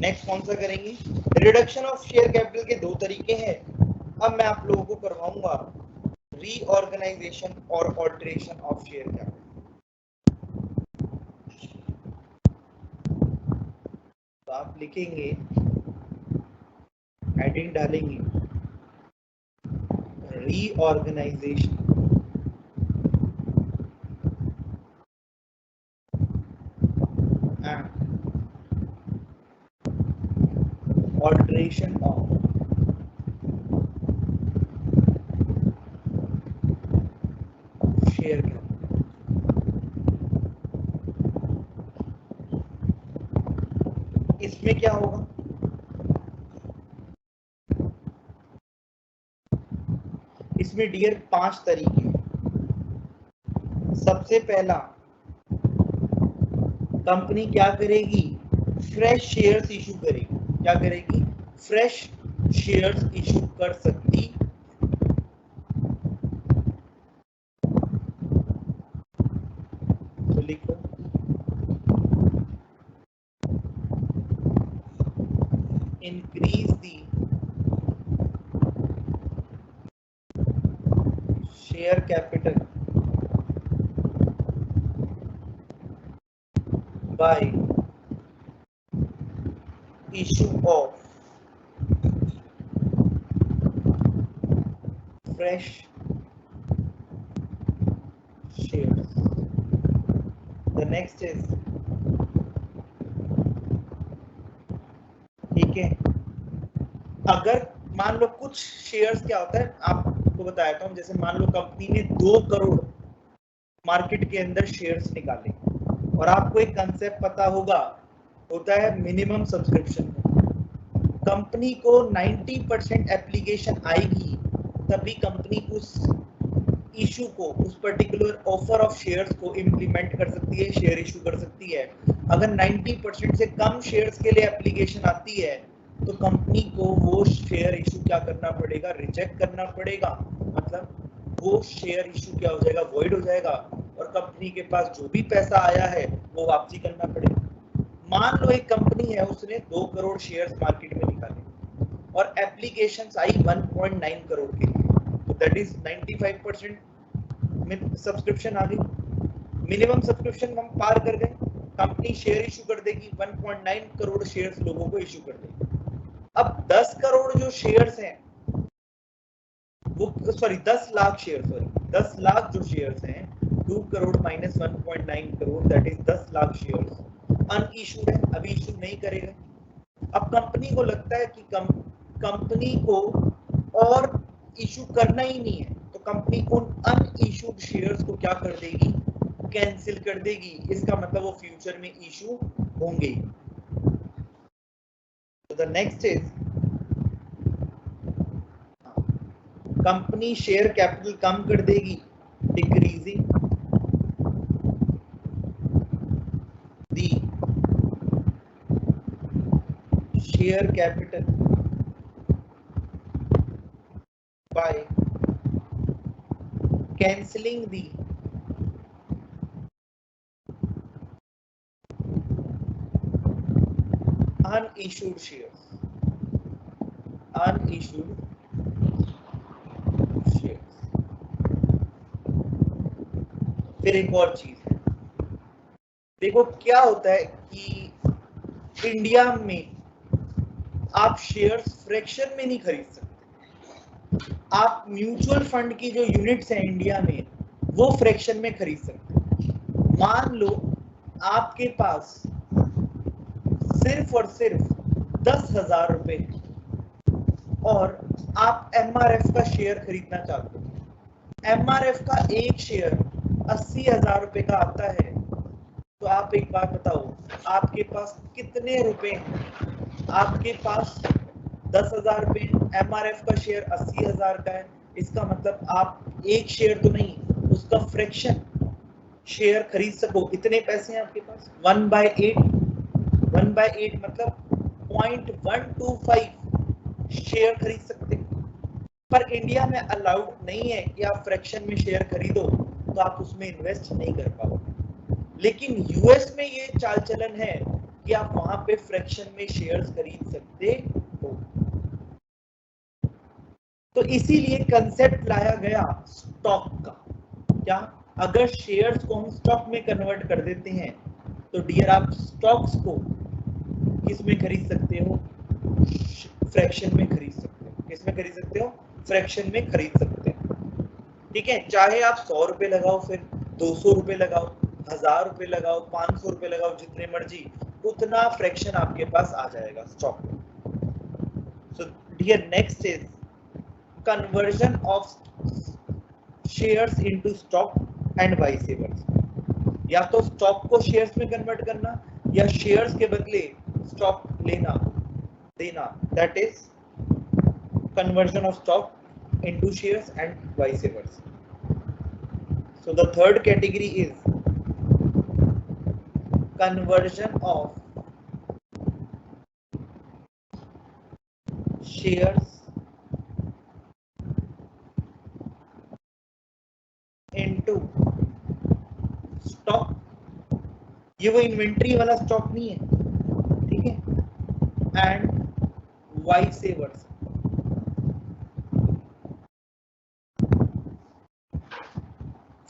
नेक्स्ट कौन सा करेंगे? रिडक्शन ऑफ शेयर कैपिटल के दो तरीके हैं, अब मैं आप लोगों को करवाऊंगा रीऑर्गेनाइजेशन और ऑल्टरेशन ऑफ शेयर कैपिटल। तो आप लिखेंगे, हेडिंग डालेंगे reorganisation and alteration of share capital. इसमें क्या होगा? इसमें डियर 5 तरीके हैं। सबसे पहला, कंपनी क्या करेगी? फ्रेश शेयर्स इशू करेगी। क्या करेगी? फ्रेश शेयर्स इशू कर सकती तो लिखो increase the share capital by issue of fresh shares. The next is, ठीक है, अगर मान लो कुछ शेयर्स, क्या होता है आपको बताया था, जैसे मान लो कंपनी ने 2 करोड़ मार्केट के अंदर शेयर्स निकाले और आपको एक कंसेप्ट पता होगा, होता है मिनिमम सब्सक्रिप्शन। कंपनी को 90% एप्लीकेशन आएगी तभी कंपनी उस इशू को, उस पर्टिकुलर ऑफर ऑफ शेयर्स को इंप्लीमेंट कर सकती है, शेयर इशू कर सकती है। अगर 90% से कम शेयर्स के लिए एप्लीकेशन आती है तो कंपनी को वो शेयर इशू क्या करना पड़ेगा? रिजेक्ट करना पड़ेगा। मतलब वो शेयर इशू क्या हो जाएगा? वॉइड हो जाएगा और कंपनी के पास जो भी पैसा आया है वो वापसी करना पड़ेगा। मान लो एक कंपनी है, उसने 2 करोड़ शेयर्स मार्केट में निकाले और एप्लीकेशंस आई 1.9 करोड़ के लिए, तो दैट इज 95% में सब्सक्रिप्शन आ गई, मिनिमम सब्सक्रिप्शन हम पार कर गए। कंपनी शेयर इशू कर देगी, 1.9 करोड़ शेयर्स लोगों को इशू कर देगी। अब 10 करोड़ जो शेयर्स हैं वो, sorry 10 lakh share, sorry 10 lakh जो शेयर्स हैं, 2 crore minus 1.9 crore, that is 10 lakh shares unissued है, अभी इशू नहीं करेगा। अब कंपनी को लगता है कि कंपनी को और इशू करना ही नहीं है, तो कंपनी उन अनइशूड शेयर्स को क्या कर देगी? कैंसिल कर देगी। इसका मतलब वो फ्यूचर में इशू होंगे। तो the next is, company share capital कम कर देगी, decreasing the share capital by cancelling the unissued shares. Unissued shares. फिर एक और चीज है, देखो क्या होता है कि इंडिया में आप शेयर्स फ्रैक्शन में नहीं खरीद सकते। आप म्यूचुअल फंड की जो यूनिट्स हैं इंडिया में वो फ्रैक्शन में खरीद सकते हैं। मान लो आपके पास सिर्फ और सिर्फ 10,000 रुपए और आप एमआरएफ का शेयर खरीदना चाहते हैं। एमआरएफ का एक शेयर 80,000 रुपए का आता है, तो आप एक बात बताओ, आपके पास कितने रुपए हैं? आपके पास 10,000 रुपए, एमआरएफ का शेयर 80,000 का है, इसका मतलब आप एक शेयर तो नहीं, उसका फ्रैक्शन शेयर खरीद सको। इतने पैसे हैं आपके पास, 1/8, 1/8 मतलब 0.125 शेयर खरीद सकते हैं। पर इंडिया में अलाउड नहीं है कि आप फ्रैक्शन में शेयर खरीदो तो आप उसमें इन्वेस्ट नहीं कर पाओगे। लेकिन यूएस में ये चाल चलन है कि आप वहां पे फ्रैक्शन में शेयर्स खरीद सकते हो। तो इसीलिए कंसेप्ट लाया गया स्टॉक का। क्या अगर शेयर्स को हम स्टॉक में कन्वर्ट कर देते हैं तो डियर आप स्टॉक्स को किस में खरीद सकते हो? फ्रैक्शन में खरीद सकते हो। किस में खरीद सकते हो? फ्रैक्शन में खरीद सकते हो। ठीक है, चाहे आप 100 रुपए लगाओ, फिर 200 रुपए लगाओ, 1000 रुपए लगाओ, 500 रुपए लगाओ, जितने मर्जी, उतना फ्रैक्शन आपके पास आ जाएगा स्टॉक में। So dear next is conversion of shares into stock and vice versa। या तो स्टॉक को शेयर्स में कन्वर्ट करना या शेयर्स के बदले स्टॉक लेना देना, that is conversion of stock into shares and vice versa। So the third category is conversion of shares into stock। ये वो इन्वेंट्री वाला स्टॉक नहीं है, ठीक है, एंड वाइस वर्सा।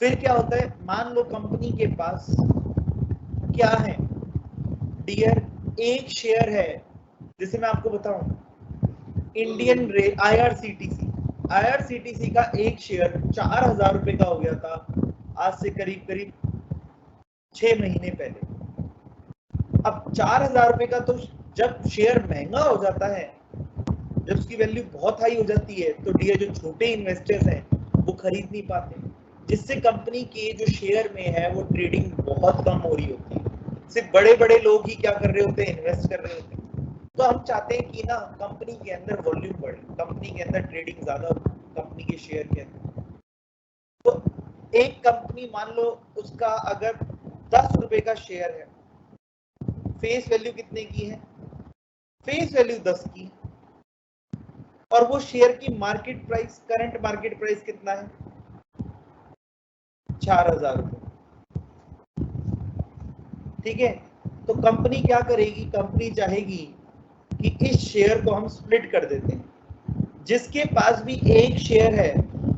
फिर क्या होता है, मान लो कंपनी के पास क्या है डियर, एक शेयर है, जैसे मैं आपको बताऊं, इंडियन रेल आईआरसीटीसी का एक शेयर 4000 रुपए का हो गया था आज से करीब करीब 6 महीने पहले। अब 4000 रुपए का, तो जब शेयर महंगा हो जाता है, जब उसकी वैल्यू बहुत हाई हो जाती है, तो डियर जो छोटे इन्वेस्टर्स हैं वो खरीद नहीं पाते, जिससे कंपनी के जो शेयर में है वो ट्रेडिंग बहुत कम हो रही होती है। सिर्फ बड़े बड़े लोग ही क्या कर रहे होते हैं, इन्वेस्ट कर रहे होते हैं। तो हम चाहते हैं कि ना कंपनी के अंदर वॉल्यूम बढ़े, कंपनी के अंदर ट्रेडिंग ज्यादा, कंपनी के शेयर के अंदर। तो एक कंपनी मान लो उसका अगर 10 रुपए का शेयर है, फेस वैल्यू कितने की है? फेस वैल्यू 10 की, और वो शेयर की market price, current market price कितना है? 4000 रुपए। ठीक है, तो कंपनी क्या करेगी, कंपनी चाहेगी कि इस शेयर को हम स्प्लिट कर देते हैं, जिसके पास भी एक शेयर है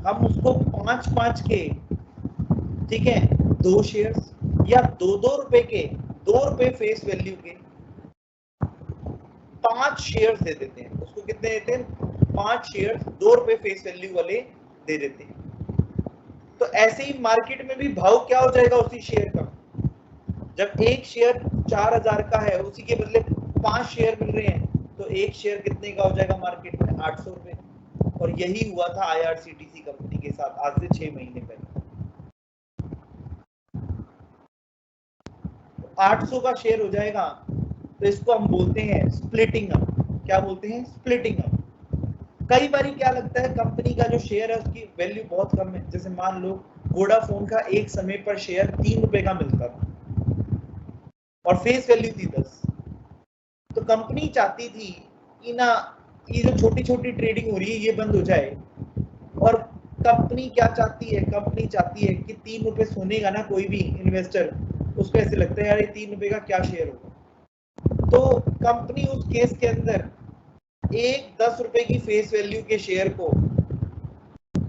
हम उसको 5-5 के, ठीक है, 2 शेयर्स या 2-2 रुपए के, 2 रुपए फेस वैल्यू के 5 शेयर्स दे देते हैं। उसको कितने देते हैं? 5 शेयर्स 2 रुपए फेस वैल्यू वाले दे देते हैं। तो ऐसे ही मार्केट में भी भाव क्या हो जाएगा उसी शेयर का। जब एक शेयर 4000 का है, उसी के बदले 5 शेयर मिल रहे हैं, तो एक शेयर कितने का हो जाएगा मार्केट में? 800 रुपए। और यही हुआ था आईआरसीटीसी कंपनी के साथ आज से 6 महीने पहले। 800 का शेयर हो जाएगा, तो इसको हम बोलते हैं स्प्लिटिंग अप। क्या बोलते हैं? Splitting up. कई बार क्या लगता है, कंपनी का जो शेयर है उसकी वैल्यू बहुत कम है, जैसे मान लो वोडाफोन का एक समय पर शेयर 3 रुपए का मिलता था और फेस वैल्यू थी 10। तो कंपनी चाहती थी कि ना ये जो छोटी छोटी ट्रेडिंग हो रही है ये बंद हो जाए, और कंपनी क्या चाहती है, कंपनी चाहती है कि 3 रुपए सुनेगा ना कोई भी इन्वेस्टर, उसको ऐसे लगता है यार ये 3 रुपए का क्या शेयर होगा। तो कंपनी उस केस के अंदर एक 10 रुपए की फेस वैल्यू के शेयर को,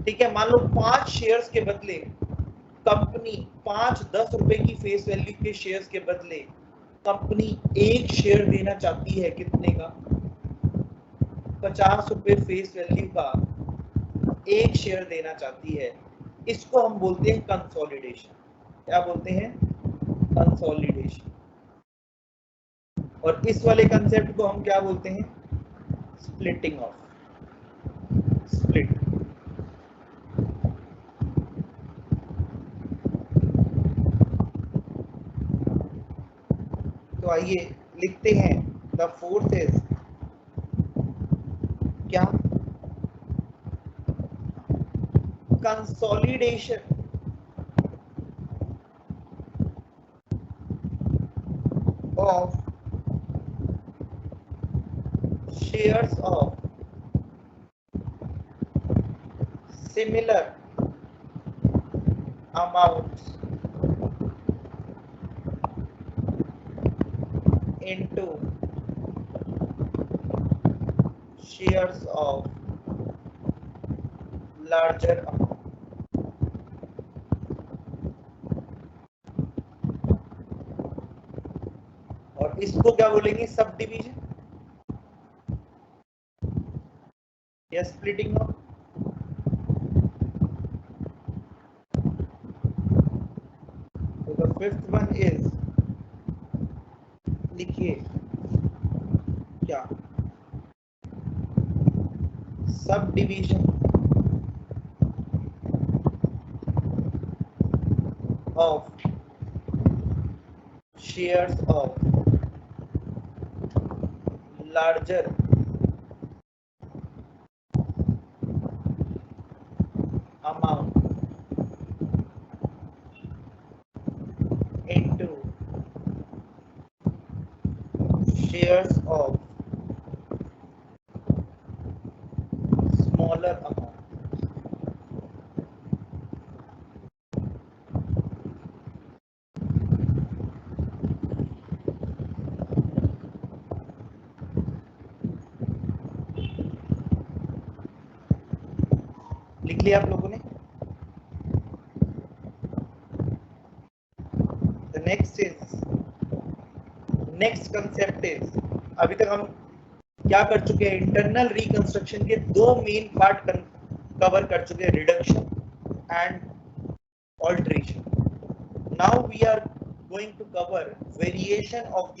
ठीक है, मान लो 5 शेयर्स के बदले कंपनी 5-10 रुपए की फेस वैल्यू के शेयर्स के बदले कंपनी एक शेयर देना चाहती है, कितने का? 50 रुपए फेस वैल्यू का एक शेयर देना चाहती है। इसको हम बोलते हैं कंसोलिडेशन। क्या बोलते हैं? कंसोलिडेशन। और इस वाले कंसेप्ट को हम क्या बोलते हैं? Splitting of, split. तो आइए लिखते हैं, द फोर्थ इज क्या? Consolidation of shares of similar amounts into shares of larger amount. और इसको क्या बोलेंगे? सब डिवीजन या स्प्लिटिंग ऑफ। तो द फिफ्थ वन इज, लिखिए क्या, sub division of shares of larger amount into shares of smaller amount. लिख लिया आप लोगों ने? The next concept is, अभी तक हम क्या कर चुके हैं? इंटरनल रिकंस्ट्रक्शन के दो मेन पार्ट कवर कर चुके हैं, reduction and alteration. Now we are going to cover variation of the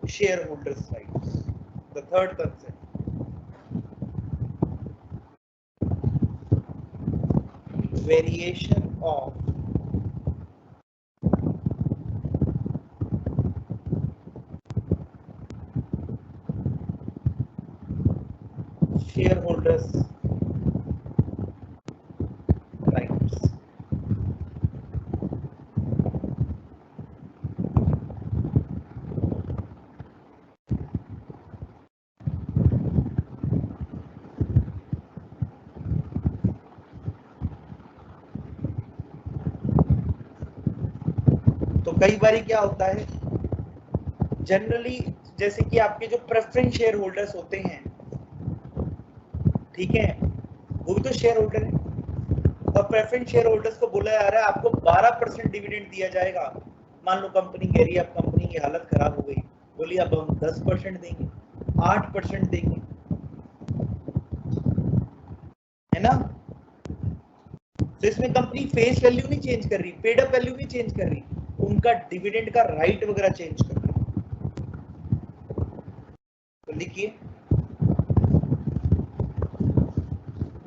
share holders rights, the third concept. Variation of shareholders rights. तो कई बार क्या होता है, जनरली जैसे कि आपके जो प्रेफरेंस शेयर होल्डर्स होते हैं, ठीक है, वो भी तो शेयर होल्डर है, और प्रेफरेंस शेयर होल्डर्स को बोला जा रहा है आपको 12% डिविडेंड दिया जाएगा. मान लो कंपनी कह रही है अब कंपनी की हालत खराब हो गई, बोलिए अब हम 10% देंगे, 8% देंगे, है ना? तो इसमें कंपनी फेस वैल्यू नहीं चेंज कर रही, पेड अप वैल्यू नहीं चेंज कर रही, उनका डिविडेंड का राइट वगैरह चेंज कर रही. तो लिखिए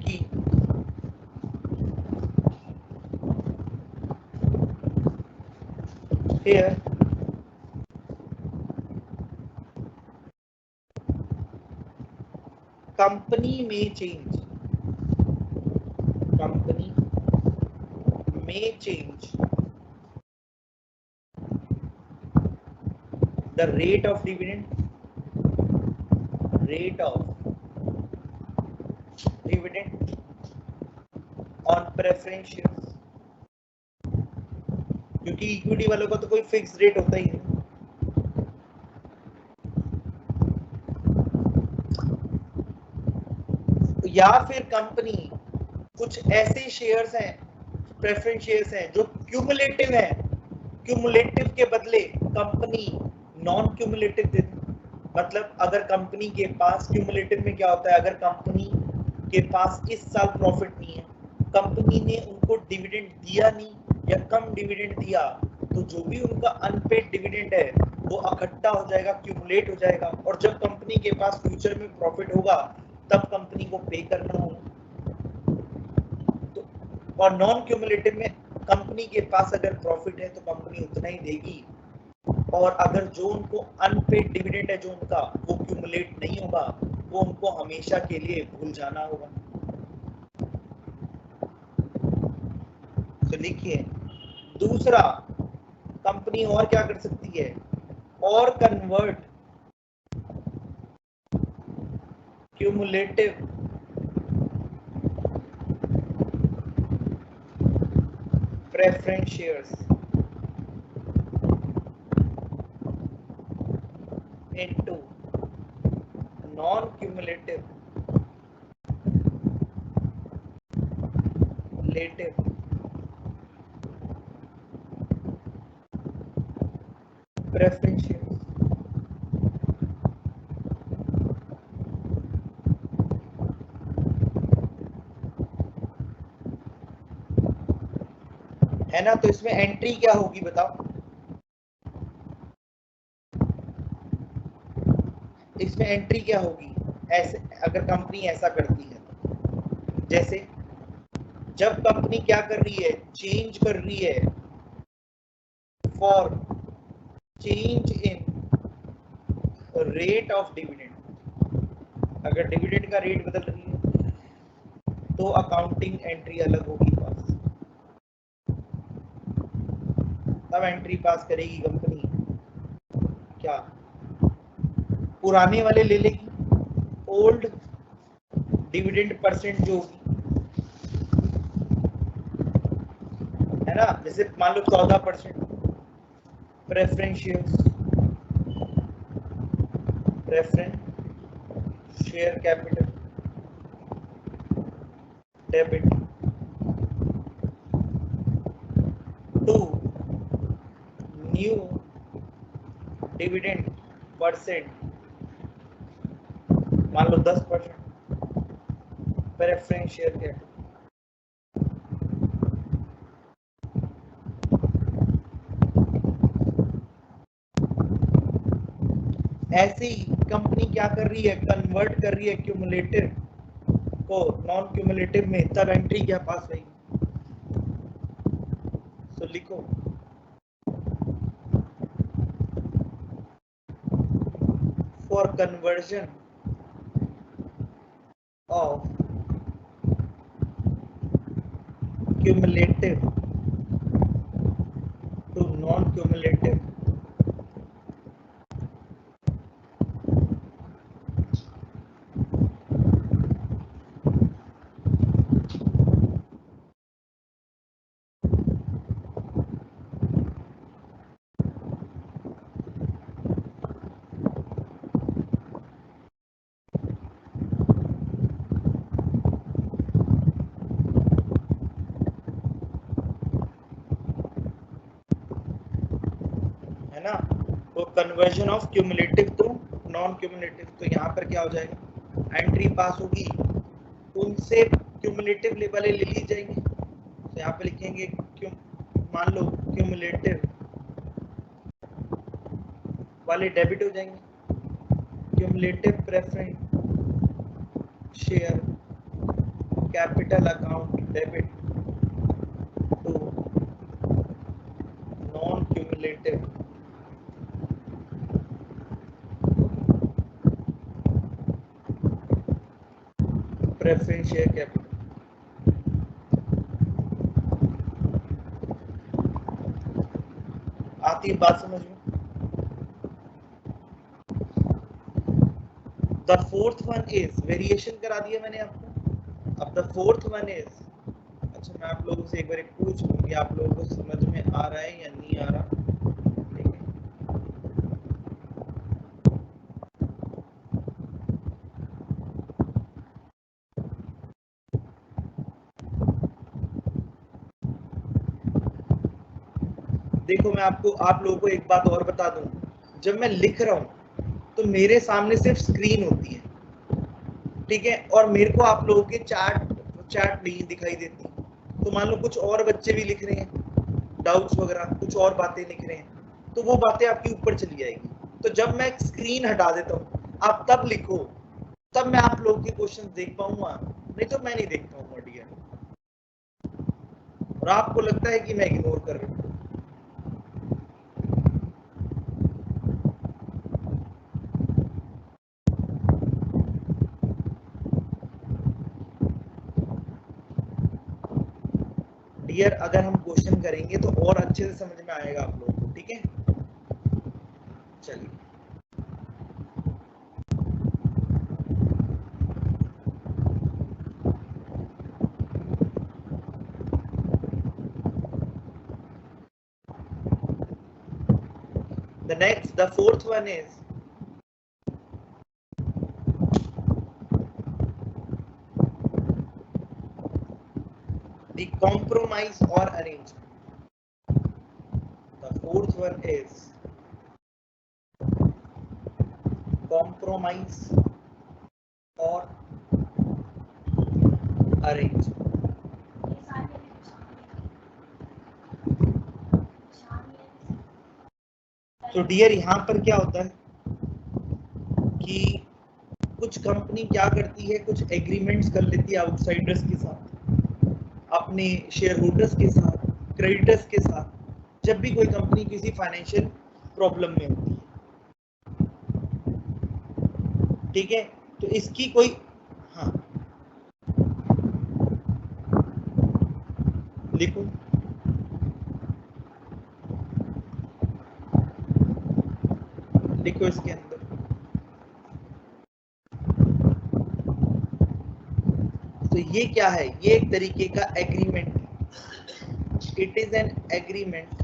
कि here company may change the rate of dividend on preference shares, क्योंकि इक्विटी वालों का तो कोई फिक्स रेट होता ही नहीं. या फिर कंपनी कुछ ऐसे शेयर्स हैं, प्रेफरेंस शेयर्स हैं जो क्यूमुलेटिव हैं, क्यूमुलेटिव के बदले कंपनी नॉन क्यूमुलेटिव देती. मतलब अगर कंपनी के पास, क्यूमुलेटिव में क्या होता है, अगर कंपनी के पास इस साल प्रॉफिट नहीं है, कंपनी ने उनको डिविडेंड दिया नहीं या कम डिविडेंड दिया, तो जो भी उनका अनपेड डिविडेंड है वो इकट्ठा हो जाएगा, क्यूमुलेट हो जाएगा, और जब कंपनी के पास फ्यूचर में प्रॉफिट होगा तब कंपनी को पे करना होगा. तो और नॉन क्यूमुलेटिव में कंपनी के पास अगर प्रॉफिट है तो कंपनी उतना ही देगी, और अगर जो उनको अनपेड डिविडेंड है जो उनका, वो क्यूमुलेट नहीं होगा, वो उनको हमेशा के लिए भूल जाना होगा. तो लिखिए दूसरा, कंपनी और क्या कर सकती है, और convert cumulative preference shares into non-cumulative relative preference shares। है ना, तो इसमें एंट्री क्या होगी बताओ, इसमें एंट्री क्या होगी ऐसे अगर कंपनी ऐसा करती है तो। जैसे जब कंपनी क्या कर रही है, चेंज कर रही है for change in rate of dividend, अगर डिविडेंड का रेट बदल रही है तो अकाउंटिंग एंट्री अलग होगी पास, तब एंट्री पास करेगी कंपनी। क्या पुराने वाले ले लेगी, ओल्ड डिविडेंड परसेंट जो होगी, है ना, जैसे मान लो 14%, preference share capital debit to new dividend percent, मान लो 10%, प्रेफरेंस शेयर कैपिटल। ऐसे ही कंपनी क्या कर रही है, कन्वर्ट कर रही है क्यूमुलेटिव को नॉन क्यूमुलेटिव में, तब एंट्री क्या पास होगी। तो लिखो for conversion of cumulative to non cumulative, है ना, तो conversion of cumulative to non cumulative, तो यहाँ पर क्या हो जाएगा, एंट्री पास होगी, उनसे क्यूमुलेटिव वाले ले ली जाएंगे, तो यहाँ पे लिखेंगे क्यों, मान लो क्यूमुलेटिव वाले डेबिट हो जाएंगे, cumulative preference share capital account debit to non cumulative preference share capital. आती है बात समझ में। The fourth one is variation करा दिया मैंने आपको, अब द फोर्थ वन इज, अच्छा मैं आप लोगों से एक बार पूछ लूं कि आप लोगों को समझ में आ रहा है या नहीं आ रहा, ठीक है। देखो मैं आपको आप लोगों को एक बात और बता दूं, जब मैं लिख रहा हूं तो मेरे सामने सिर्फ स्क्रीन होती है, ठीक है, और मेरे को आप लोगों के चैट नहीं दिखाई देती, तो मान लो कुछ और बच्चे भी लिख रहे हैं डाउट्स वगैरह, कुछ और बातें लिख रहे हैं, तो वो बातें आपकी ऊपर चली जाएगी, तो जब मैं स्क्रीन हटा देता हूँ आप तब लिखो, तब मैं आप लोगों के क्वेश्चन देख पाऊंगा, नहीं तो मैं नहीं देख पाऊंगा डियर, और आपको लगता है कि मैं इग्नोर कर रहा हूँ। डियर अगर हम क्वेश्चन करेंगे तो और अच्छे से समझ में आएगा आप लोगों को, ठीक है। चलिए The fourth one is the compromise or arrangement. The fourth one is compromise or arrangement. तो डियर यहाँ पर क्या होता है कि कुछ कंपनी क्या करती है, कुछ एग्रीमेंट्स कर लेती है आउटसाइडर्स के साथ, अपने शेयर होल्डर्स के साथ, क्रेडिटर्स के साथ, जब भी कोई कंपनी किसी फाइनेंशियल प्रॉब्लम में होती है, ठीक है। तो इसकी कोई, हाँ लिखो, लिखो इसके अंदर, तो ये क्या है, ये एक तरीके का एग्रीमेंट है। It is an agreement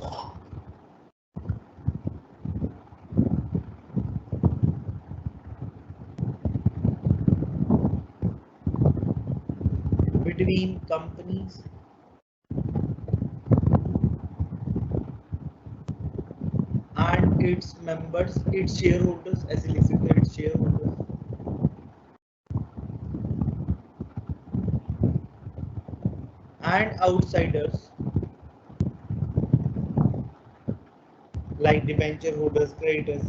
between companies and its members, its shareholders, ऐसे लिख सकते हैं, its shareholders and outsiders like debenture holders, creditors,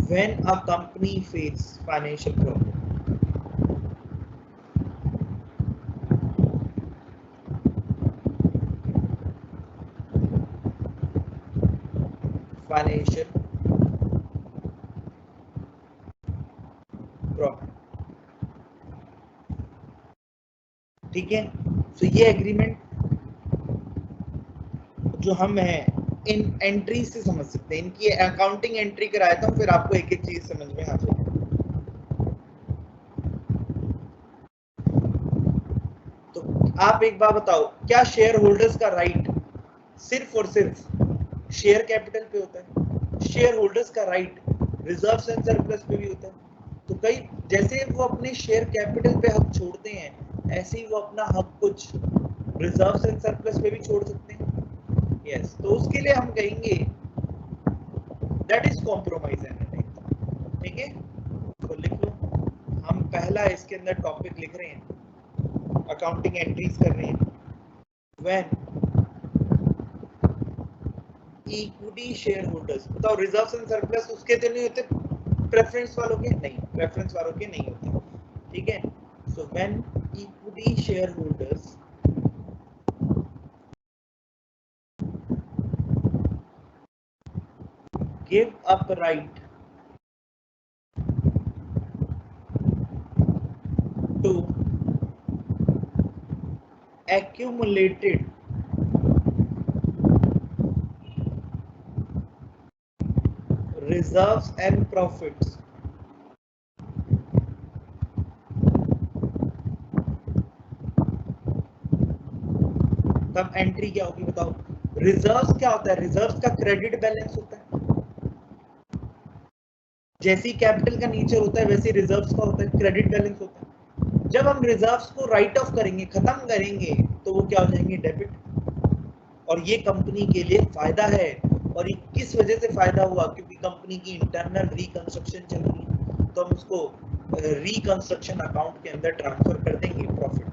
when a company faces financial problem. Financial problem, ठीक है। तो ये एग्रीमेंट जो हम है इन एंट्री से समझ सकते हैं, इनकी अकाउंटिंग एंट्री कराता हूँ, फिर आपको एक एक चीज समझ में आ जाएगी। तो आप एक बार बताओ, क्या शेयर होल्डर्स का राइट सिर्फ और सिर्फ शेयर कैपिटल पे होता है? शेयर होल्डर्स का राइट रिजर्व्स एंड सरप्लस पे भी होता है। तो कई जैसे वो अपने शेयर कैपिटल पे हक छोड़ते हैं, ऐसे ही वो अपना हक कुछ रिजर्व्स एंड सरप्लस पे भी छोड़ सकते हैं। यस, तो उसके लिए हम कहेंगे that is compromise and arrangement, ठीक है। तो लिख लो, हम पहला इसके अंदर टॉपिक लिख रहे हैं, अकाउंटिंग एंट्रीज कर रहे हैं। व्हेन इक्विटी शेयर होल्डर्स, बताओ रिजर्व्स एंड सरप्लस उसके तो नहीं होते, प्रेफरेंस वालों के नहीं, प्रेफरेंस वालों के नहीं होते, ठीक है। So when equity share holders give up right to accumulated reserves and profits तब एंट्री क्या होगी, बताओ। रिजर्व्स क्या होता है? रिजर्व्स का क्रेडिट बैलेंस होता है, जैसी कैपिटल का नेचर होता है वैसे रिजर्व्स का होता है, क्रेडिट बैलेंस होता है। जब हम रिजर्व्स को राइट ऑफ करेंगे, खत्म करेंगे, तो वो क्या हो जाएंगे, डेबिट। और ये कंपनी के लिए फायदा है। और ये किस वजह से फायदा हुआ? क्योंकि कंपनी की इंटरनल रिकंस्ट्रक्शन चल रही है, तो हम उसको रिकंस्ट्रक्शन अकाउंट के अंदर ट्रांसफर कर देंगे profit.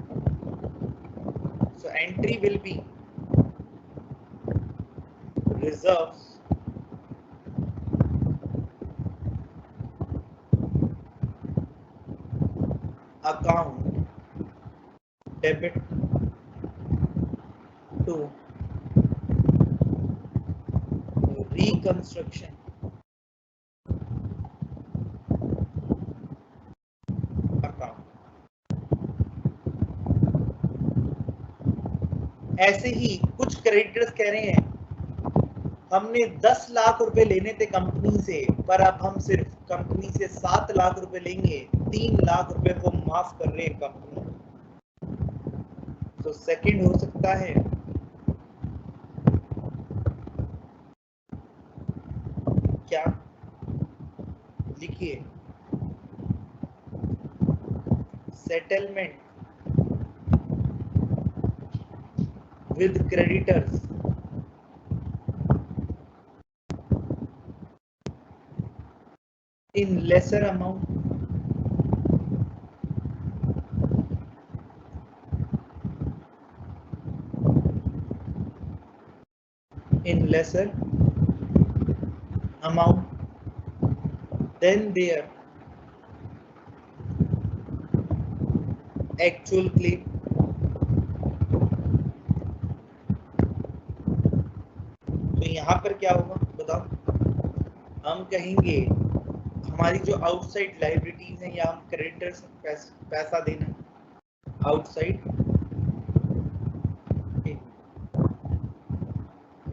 So entry will be reserves account debit to reconstruction account। ऐसे ही कुछ क्रेडिटर्स कह रहे हैं हमने 10 लाख रुपए लेने थे कंपनी से, पर अब हम सिर्फ कंपनी से 7 लाख रुपए लेंगे, 3 लाख रुपए को माफ कर रहे हैं कंपनी। तो सेकंड हो सकता है क्या लिखिए, settlement with creditors in lesser amount, in lesser amount than their actual claim. तो यहाँ पर क्या होगा बताओ, हम कहेंगे हमारी जो आउटसाइड लाइबिलिटीज हैं या हम क्रेडिटर्स पैसा देना आउटसाइड,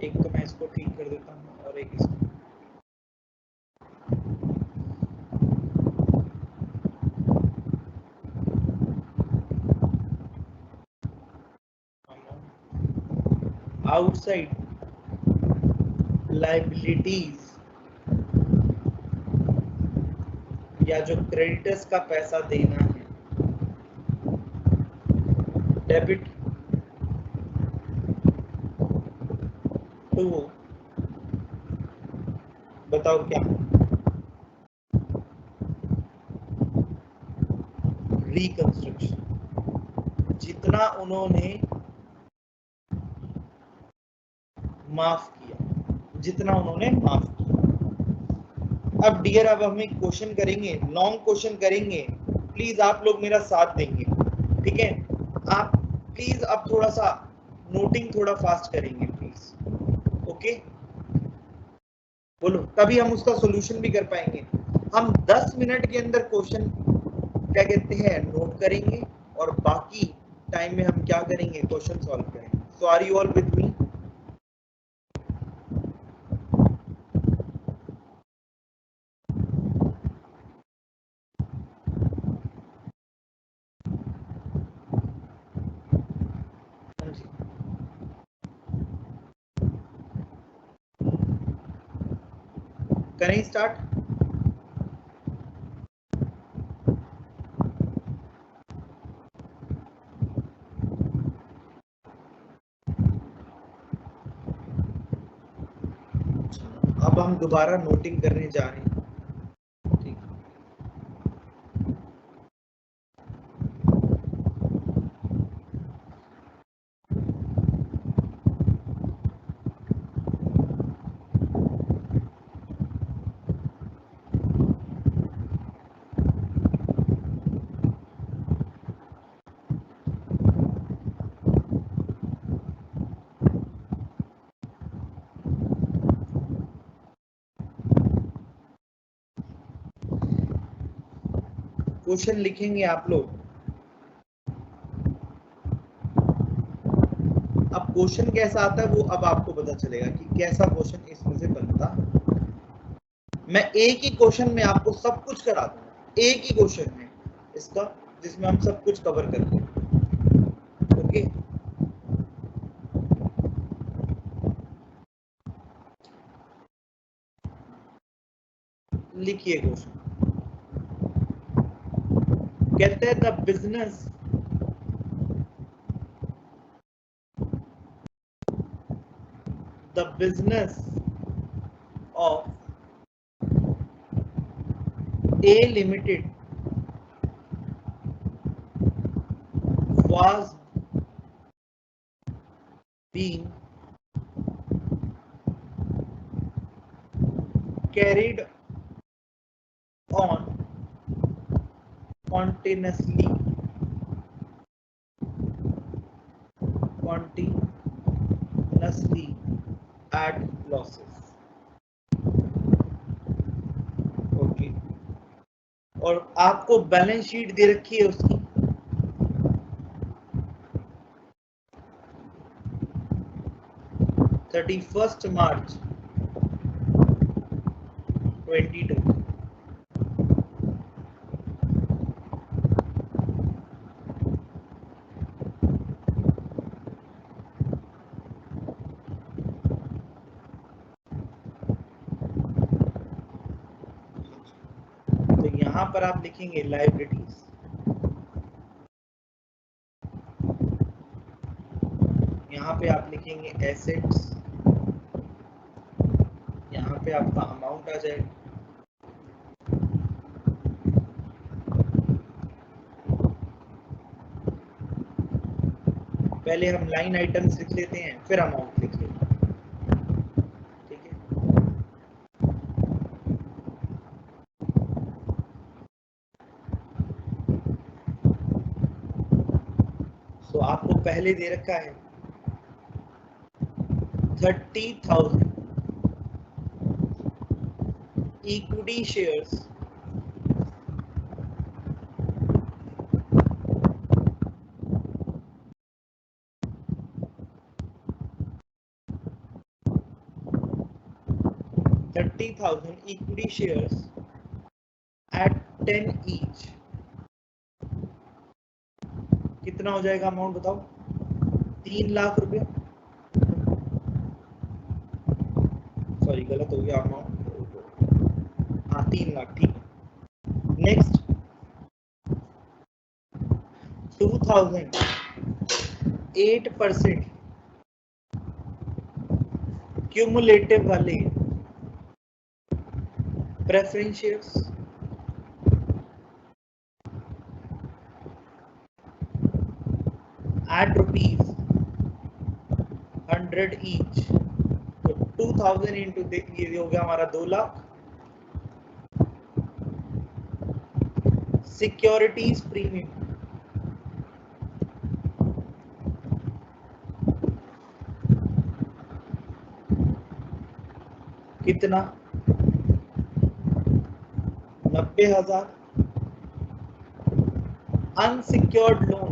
एक तो मैं इसको ठीक कर देता हूँ और एक इसको, आउटसाइड लाइबिलिटीज या जो क्रेडिटर्स का पैसा देना है, डेबिट टू, बताओ क्या, रिकंस्ट्रक्शन, जितना उन्होंने माफ किया, जितना उन्होंने माफ किया। अब डियर, अब हम एक क्वेश्चन करेंगे, लॉन्ग क्वेश्चन करेंगे, प्लीज आप लोग मेरा साथ देंगे, ठीक है? आप प्लीज अब थोड़ा सा नोटिंग थोड़ा फास्ट करेंगे प्लीज, ओके? बोलो, तभी हम उसका सॉल्यूशन भी कर पाएंगे। हम 10 मिनट के अंदर क्वेश्चन क्या कहते हैं नोट करेंगे और बाकी टाइम में हम क्या करेंगे, क्वेश्चन सॉल्व करेंगे। So are you all with me? करें स्टार्ट? अब हम दोबारा नोटिंग करने जा रहे हैं, ठीक? क्वेश्चन लिखेंगे आप लोग। अब क्वेश्चन कैसा आता है वो अब आपको पता चलेगा कि कैसा क्वेश्चन इसमें से बनता। मैं एक ही क्वेश्चन में आपको सब कुछ करा दूंगा, एक ही क्वेश्चन में इसका, जिसमें हम सब कुछ कवर करते हैं, ओके? लिखिए क्वेश्चन, कहते हैं the business of A Limited was being carried on continuously at losses, okay? और आपको बैलेंस शीट दे रखी है उसकी, March 31, 22। यहां पर आप लिखेंगे लायबिलिटीज, यहाँ पे आप लिखेंगे एसेट्स, यहाँ पे आपका अमाउंट आ जाएगा। पहले हम लाइन आइटम्स लिख लेते हैं, फिर अमाउंट लिख लेते हैं, ठीक है। तो आपको पहले दे रखा है 30,000 equity shares equity shares at 10 each। कितना हो जाएगा अमाउंट बताओ? 3 लाख रुपए, सॉरी गलत हो गया अमाउंट, हाँ 3 लाख, ठीक है। नेक्स्ट 2000 8% क्यूमुलेटिव वाले प्रेफरेंस शेयर्स एट ₹100 ईच। तो 2000 इंटू ये हो गया हमारा 2 लाख। सिक्योरिटीज प्रीमियम कितना? 90,000। Unsecured loan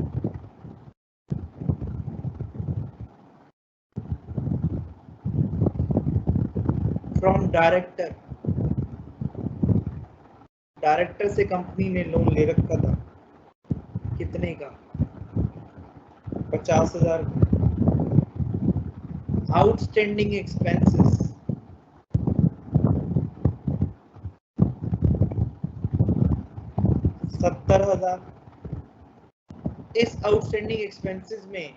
from director, director से कंपनी ने लोन ले रखा था, कितने का? 50,000। Outstanding expenses 70,000। इस आउटस्टैंडिंग एक्सपेंसेस में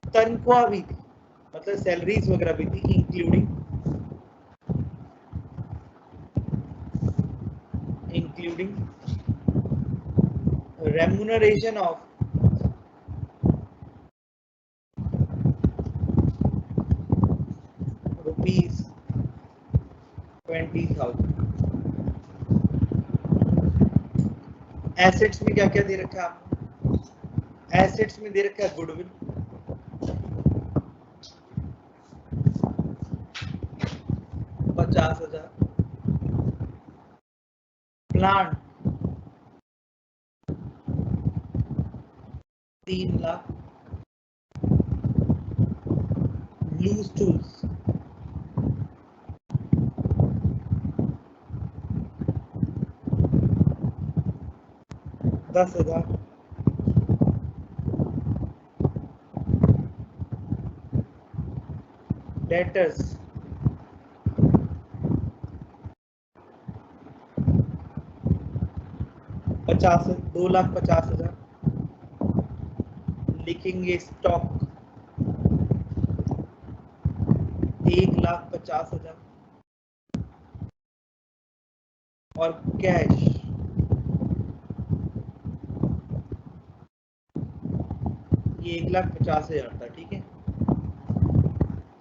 तनख्वाह भी थी, मतलब सैलरीज वगैरह भी थी, इंक्लूडिंग रेम्यूनरेशन ऑफ ₹20,000। एसेट्स में क्या क्या दे रखा है आपको? एसेट्स में दे रखा है goodwill, ₹50,000। Plant 3 lakh. Loose tools 10,000। Debtors 2,50,000। लिखेंगे स्टॉक 1,50,000। और कैश ये 1,50,000 था, ठीक है।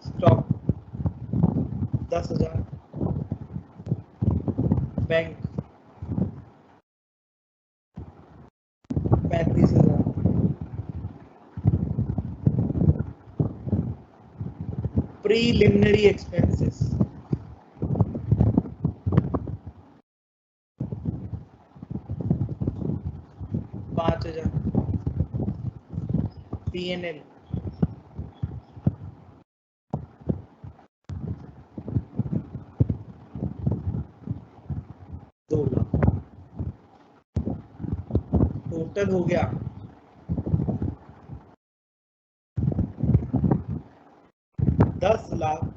Stock 10,000। Bank 35,000। Preliminary expenses 5,000। P&L 2 lakh. Total हो गया 10,10,000।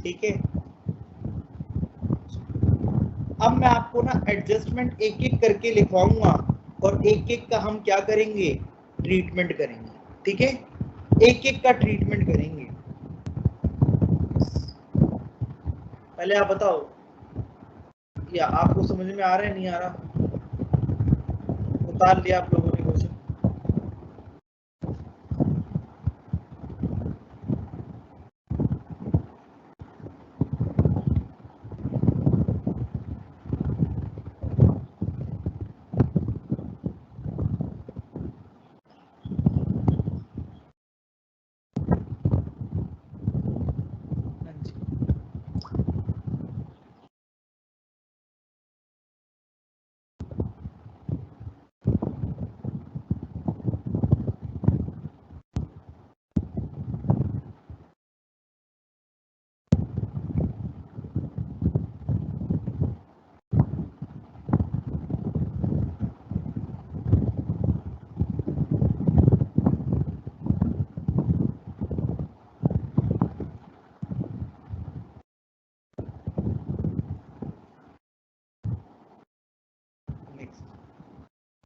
ठीक है। अब मैं आपको ना एडजस्टमेंट एक एक करके लिखवाऊंगा और एक एक का हम क्या करेंगे, ट्रीटमेंट करेंगे। ठीक है, एक एक का ट्रीटमेंट करेंगे। पहले आप बताओ, या आपको समझ में आ रहा है, नहीं आ रहा? उतार लिया आप लोगों ने क्वेश्चन? हाँ जी।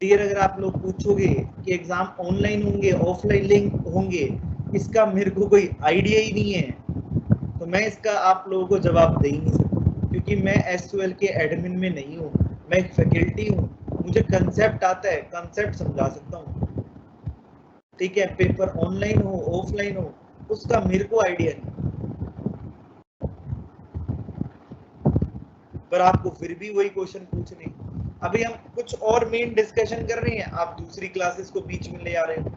डियर, अगर आप लोग पूछोगे कि एग्जाम ऑनलाइन होंगे ऑफलाइन लिंक होंगे, इसका मेरे को कोई आइडिया ही नहीं है, तो मैं इसका आप लोगों को जवाब दे ही नहीं सकता, क्योंकि मैं एसक्यूएल के एडमिन में नहीं हूँ, मैं एक फैकल्टी हूँ। मुझे कंसेप्ट आता है, कंसेप्ट समझा सकता हूँ। ठीक है, पेपर ऑनलाइन हो ऑफलाइन हो उसका मेरे को आइडिया नहीं, पर आपको फिर भी वही क्वेश्चन पूछने। अभी हम कुछ और मेन डिस्कशन कर रहे हैं, आप दूसरी क्लासेस को बीच में ले आ रहे हो,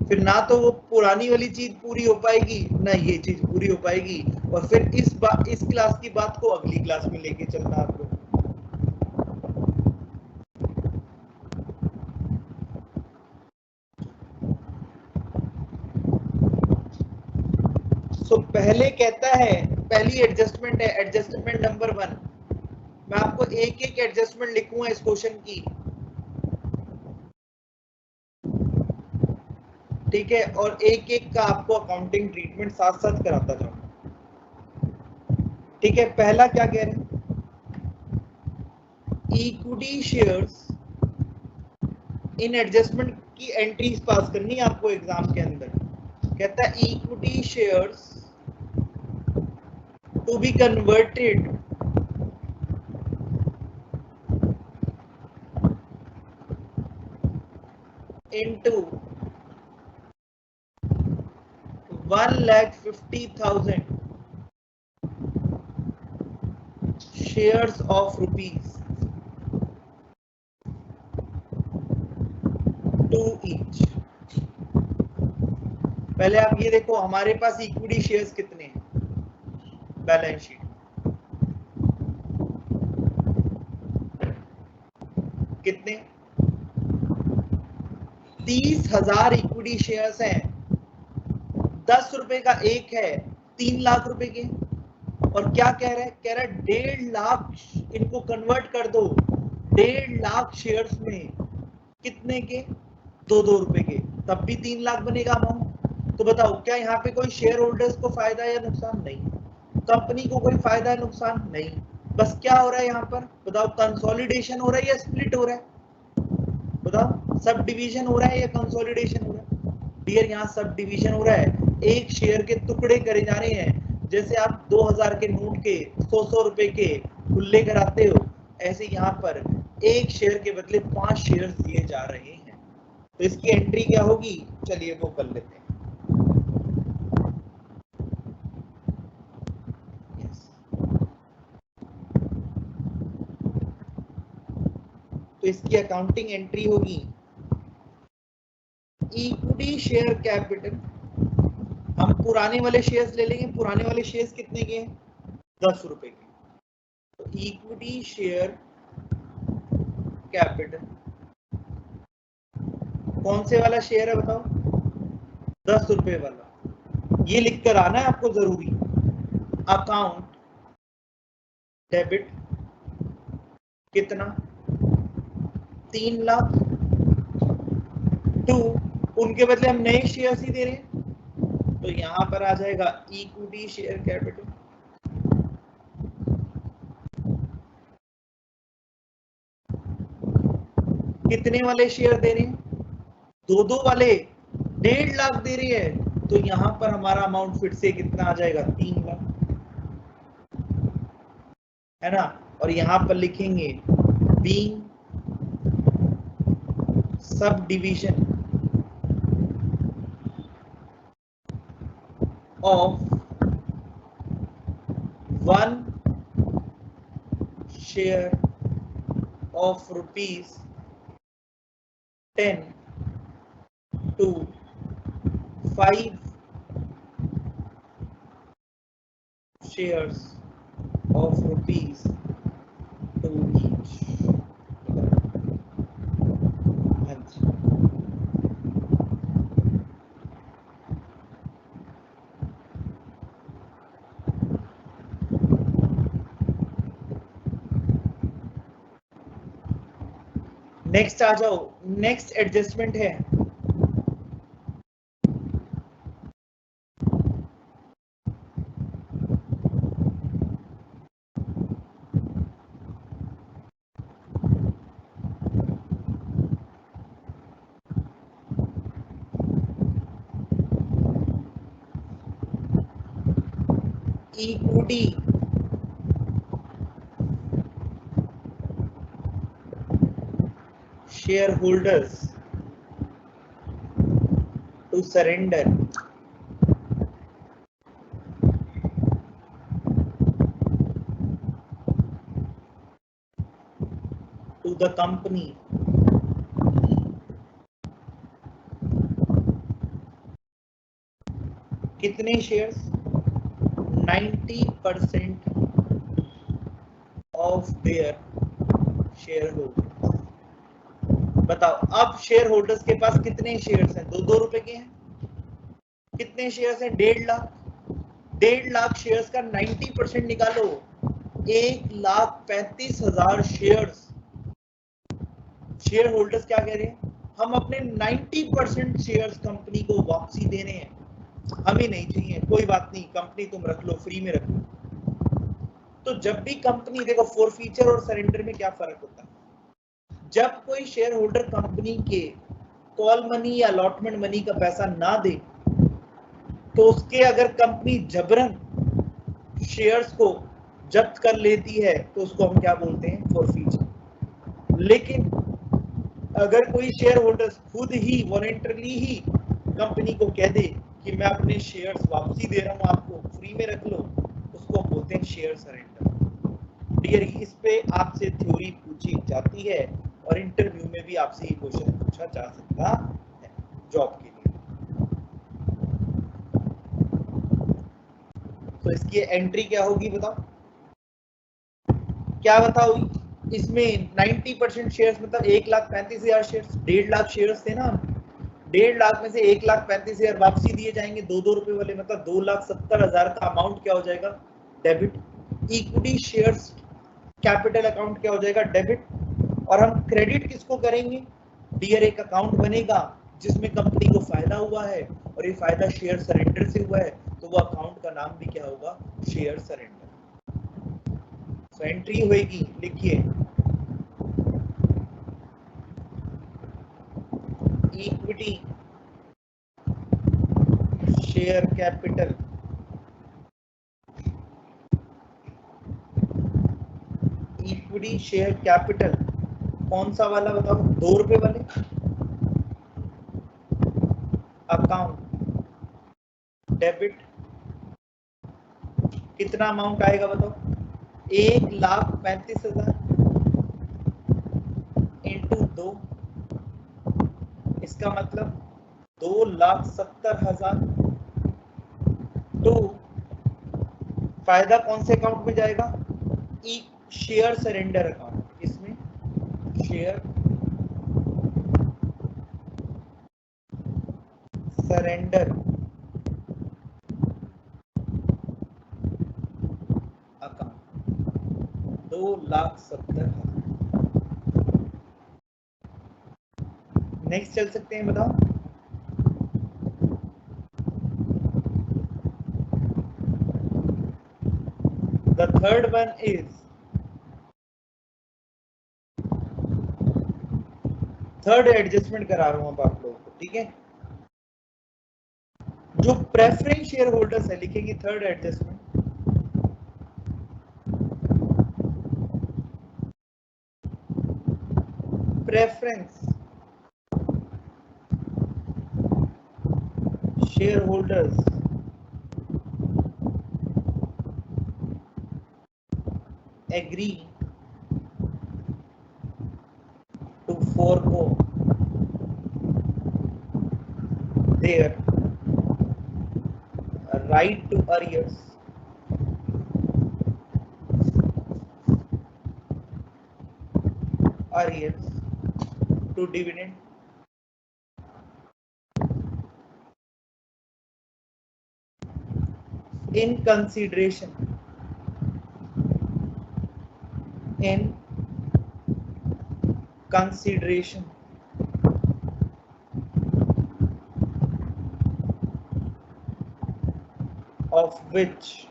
फिर ना तो वो पुरानी वाली चीज पूरी हो पाएगी ना ये चीज पूरी हो पाएगी, और फिर इस क्लास की बात को अगली क्लास में लेके चलना आप लोग। सो पहले कहता है, पहली एडजस्टमेंट है एडजस्टमेंट नंबर 1। मैं आपको एक एक एडजस्टमेंट लिखूंगा इस क्वेश्चन की। ठीक है, और एक एक का आपको अकाउंटिंग ट्रीटमेंट साथ साथ कराता जाऊंगा। ठीक है, पहला क्या कह रहे हैं, इक्विटी शेयर्स इन एडजस्टमेंट की एंट्रीज पास करनी है आपको एग्जाम के अंदर। कहता है equity shares to be converted into 1,50,000 shares of rupees two each. पहले आप ये देखो हमारे पास इक्विटी शेयर्स कितने हैं बैलेंस शीट, कितने, 30,000 इक्विटी शेयर्स हैं, 10 रुपए का एक है, 3 लाख रुपए के। और क्या कह रहा है, कह रहा है 1.5 लाख इनको कन्वर्ट कर दो 1.5 लाख शेयर्स में, कितने के, 2-2 रुपए के, तब भी 3 लाख बनेगा अमाउंट। तो बताओ क्या यहाँ पे कोई शेयर होल्डर्स को फायदा या नुकसान? नहीं। कंपनी को कोई फायदा या नुकसान? नहीं। बस क्या हो रहा है यहाँ पर बताओ, कंसोलिडेशन हो रहा है या स्प्लिट हो रहा है? बताओ, सब डिवीजन हो रहा है या कंसोलिडेशन हो रहा है? डियर, यहाँ सब डिवीजन हो रहा है, एक शेयर के टुकड़े करे जा रहे हैं। जैसे आप 2000 के नोट के 100-100 रुपए के खुले कराते हो, ऐसे यहाँ पर एक शेयर के बदले 5 शेयर दिए जा रहे हैं। तो इसकी एंट्री क्या होगी, चलिए वो कर लेते हैं। तो इसकी अकाउंटिंग एंट्री होगी इक्विटी शेयर कैपिटल। हम पुराने वाले शेयर्स ले लेंगे, पुराने वाले शेयर्स कितने के हैं, 10 रुपए के। तो इक्विटी शेयर कैपिटल कौन से वाला शेयर है बताओ, 10 रुपए वाला। ये लिख कर आना है आपको जरूरी, अकाउंट डेबिट कितना, 3 लाख टू, उनके बदले हम नए शेयर्स ही दे रहे हैं, तो तो यहां पर आ जाएगा इक्विटी शेयर कैपिटल। कितने वाले शेयर दे रहे हैं? 2 वाले, 1.5 लाख दे रही है, तो यहां पर हमारा अमाउंट फिर से कितना आ जाएगा? 3 लाख, है ना। और यहां पर लिखेंगे being sub division of 1 share of ₹10 to 5 shares of ₹2 each। हाँ जी, नेक्स्ट आ जाओ। नेक्स्ट एडजस्टमेंट है equity share holders to surrender to the company कितने shares? 90% of their share holders. बताओ अब शेयर होल्डर्स के पास कितने शेयर्स हैं? 2 के हैं। कितने शेयर्स हैं? 1.5 लाख। 1.5 लाख शेयर्स का 90% निकालो, 1,35,000 शेयर्स। शेयर होल्डर्स क्या कह रहे हैं? हम अपने 90% शेयर्स कंपनी को वापसी देने हैं, हमें नहीं चाहिए, कोई बात नहीं, कंपनी तुम रख लो, फ्री में रख लो। तो जब भी कंपनी, देखो फोरफीचर और सरेंडर में क्या फर्क होता है? जब कोई शेयर होल्डर कंपनी के कॉल मनी या अलॉटमेंट मनी का पैसा ना दे, तो उसके अगर कंपनी जबरन शेयर्स को जब्त कर लेती है तो उसको हम क्या बोलते हैं? फोरफीचर। लेकिन अगर कोई शेयर होल्डर खुद ही वॉलंटरली ही कंपनी को कह दे कि मैं अपने शेयर्स वापसी दे रहा हूं, आपको फ्री में रख लो, उसको बोलते हैं शेयर सरेंडर। डियर, इस पे आपसे थ्योरी पूछी जाती है और इंटरव्यू में भी आपसे ये क्वेश्चन पूछा जा सकता है जॉब के लिए। तो इसकी एंट्री क्या होगी बताओ? क्या बताओ? इसमें 90% शेयर्स मतलब 1,35,000 शेयर्स, 1.5 लाख शेयर्स थे ना। 1.5 लाख में से 1,35,000 वापसी दिए जाएंगे, 2 रुपए वाले, मतलब 2,70,000 का अमाउंट क्या हो जाएगा? Debit. Equity shares capital account क्या हो जाएगा? डेबिट। और हम क्रेडिट किसको करेंगे? डियर, एक अकाउंट बनेगा जिसमें कंपनी को फायदा हुआ है और ये फायदा शेयर सरेंडर से हुआ है, तो वो अकाउंट का नाम भी क्या होगा? Share surrender. तो एंट्री होगी, लिखिए equity share capital equity share capital कौन सा वाला बताओ? 2 रुपए वाले अकाउंट डेबिट। कितना अमाउंट आएगा बताओ? 1,35,000 इंटू 2, इसका मतलब 2,70,000 टू फायदा कौन से अकाउंट में जाएगा? Share surrender account. इसमें शेयर सरेंडर अकाउंट 2,70,000। नेक्स्ट चल सकते हैं, बताओ। The third one is third adjustment करा रहा हूं अब आप लोगों को, ठीक है। जो प्रेफरेंस शेयर होल्डर्स है, लिखेंगे third adjustment, preference share holders agree to forego their right to arrears to dividend in consideration of which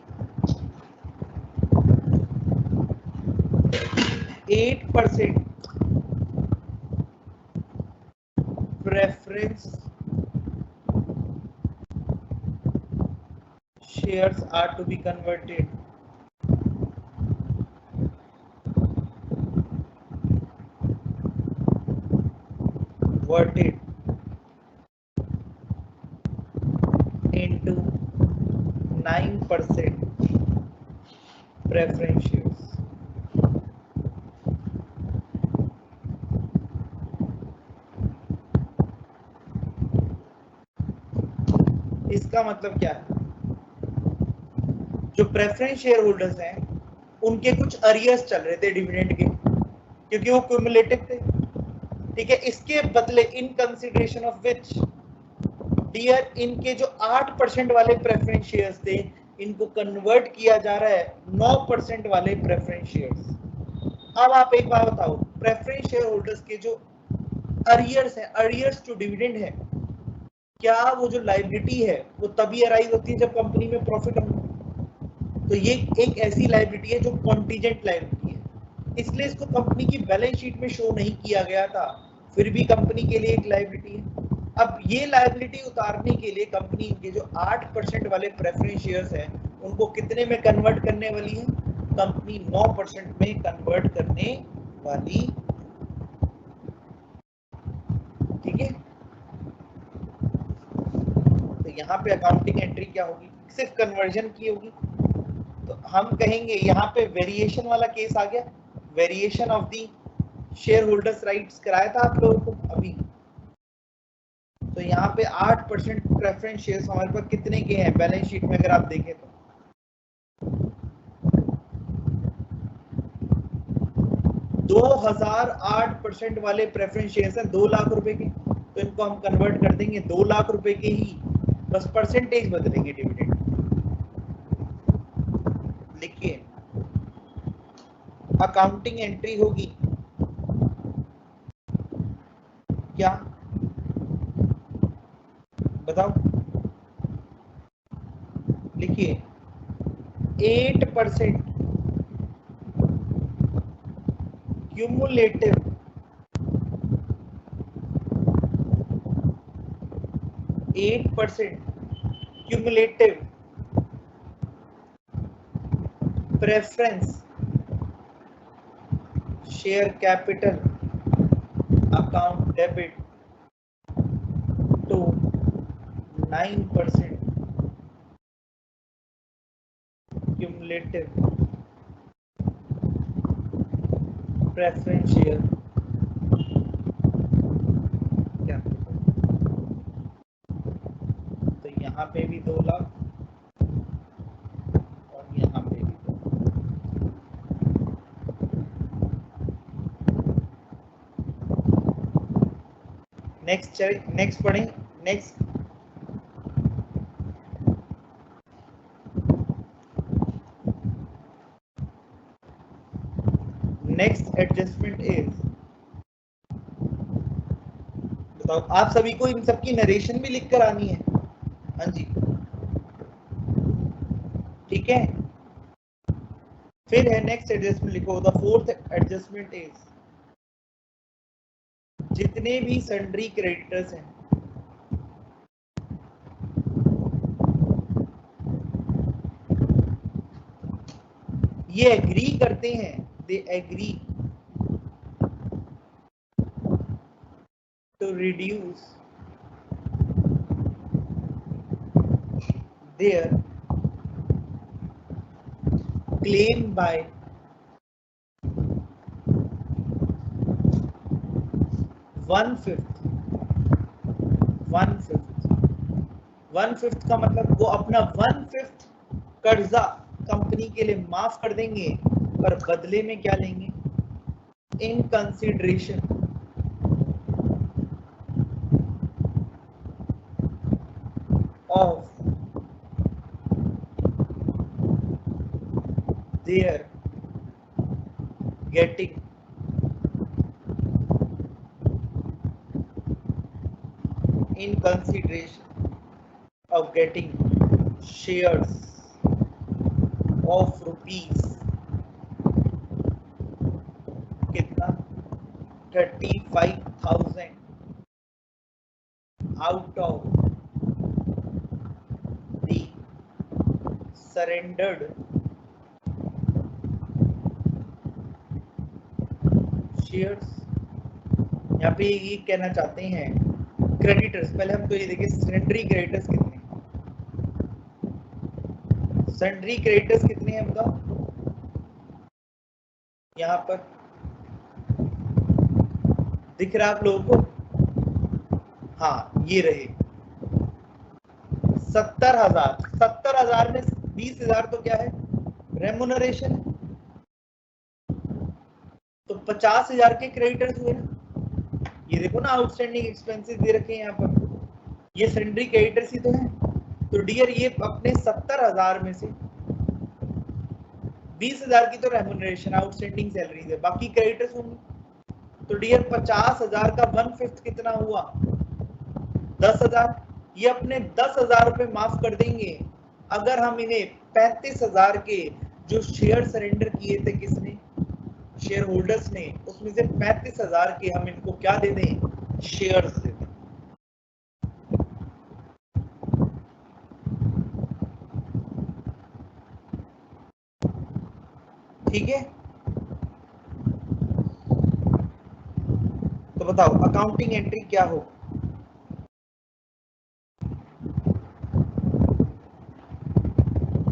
8% preference shares are to be converted into 9% preference shares. इसका मतलब क्या है? जो प्रेफरेंस शेयर होल्डर्स हैं उनके कुछ अरियर्स चल रहे थे डिविडेंड के, क्योंकि वो क्यूमुलेटिव थे, ठीक है। इसके बदले in consideration of which dear इनके जो 8% वाले प्रेफरेंस शेयर्स थे इनको कन्वर्ट किया जा रहा है 9% वाले प्रेफरेंस शेयर्स। अब आप एक बात बताओ, प्रेफरेंस शेयर होल्डर्स के जो अरियर्स है, अरियर्स टू डिविडेंड है, क्या वो जो लायबिलिटी है वो तभी अराइज होती है जब कंपनी में प्रॉफिट हो? तो ये एक ऐसी लायबिलिटी है जो कॉन्टीजेंट लायबिलिटी है, इसलिए इसको कंपनी की बैलेंस शीट में शो नहीं किया गया था, फिर भी कंपनी के लिए एक लायबिलिटी है। अब ये लायबिलिटी उतारने के लिए कंपनी के जो 8% वाले प्रेफरेंस शेयर्स हैं उनको कितने में कन्वर्ट करने वाली है? कंपनी 9% में कन्वर्ट करने वाली, ठीक है। तो यहाँ पे अकाउंटिंग एंट्री क्या होगी? सिर्फ कन्वर्जन की होगी। तो हम कहेंगे यहाँ पे वेरिएशन वाला केस आ गया, variation of the share holders rights कराया था आप लोगों को अभी। तो यहाँ पे 8% प्रेफरेंस शेयर्स हमारे पास कितने के हैं बैलेंस शीट में अगर आप देखें तो 2008% वाले प्रेफरेंस शेयर्स हैं 2 लाख रुपए के, तो इनको हम कन्वर्ट कर देंगे 2 लाख रुपए के ही, बस परसेंटेज बदलेंगे डिविडेंड। लिखिए अकाउंटिंग एंट्री होगी क्या, बताओ? लिखिए 8% cumulative preference share capital account debit to 9% cumulative preference share capital। तो यहाँ पे भी 2 लाख और यहाँ पे भी 2 लाख। नेक्स्ट पढ़ें। नेक्स्ट एडजस्टमेंट इज, बताओ आप सभी को इन सबकी नरेशन भी लिख कर आनी है। हाँ जी, ठीक है। फिर है नेक्स्ट एडजस्टमेंट, लिखो द फोर्थ एडजस्टमेंट इज जितने भी सन्ड्री क्रेडिटर्स हैं ये एग्री करते हैं, they agree to reduce their claim by 1/5 का मतलब वो अपना 1/5 कर्जा कंपनी के लिए माफ कर देंगे, पर बदले में क्या लेंगे? इन consideration of their getting in consideration of getting shares of rupees कितना 35,000 out of the surrendered shares. यहाँ पे ये कहना चाहते हैं क्रेडिटर्स, पहले हम तो ये देखिए सन्ड्री क्रेडिटर्स कितने हैं, सन्ड्री क्रेडिटर्स कितने हैं बताओ, यहाँ पर दिख रहा है आप लोगों को? हाँ ये रहे 70,000, 70,000 में 20,000 तो क्या है? रेमुनरेशन है, तो 50,000 के क्रेडिटर्स हुए ना। ये देखो ना आउटस्टैंडिंग एक्सपेंसेस दे रखे हैं यहाँ पर, ये सन्ड्री क्रेडिटर्स ही तो हैं। तो डियर ये अपने 70,000 में से 20,000 की तो रेमुनरेशन आउटस्टैंडिंग सैलरीज है, बाकी क्रेडिटर्स होंगे। तो डियर 50,000 का 1/5 कितना हुआ? 10,000। ये अपने 10,000 रुपए माफ कर देंगे अगर हम इन्हें 35,000 के जो शेयर सरेंडर किए थे किसने? शेयर होल्डर्स ने, उसमें से 35,000 के हम इनको क्या दे दें? शेयर्स दे दें। ठीक है, तो बताओ अकाउंटिंग एंट्री क्या हो?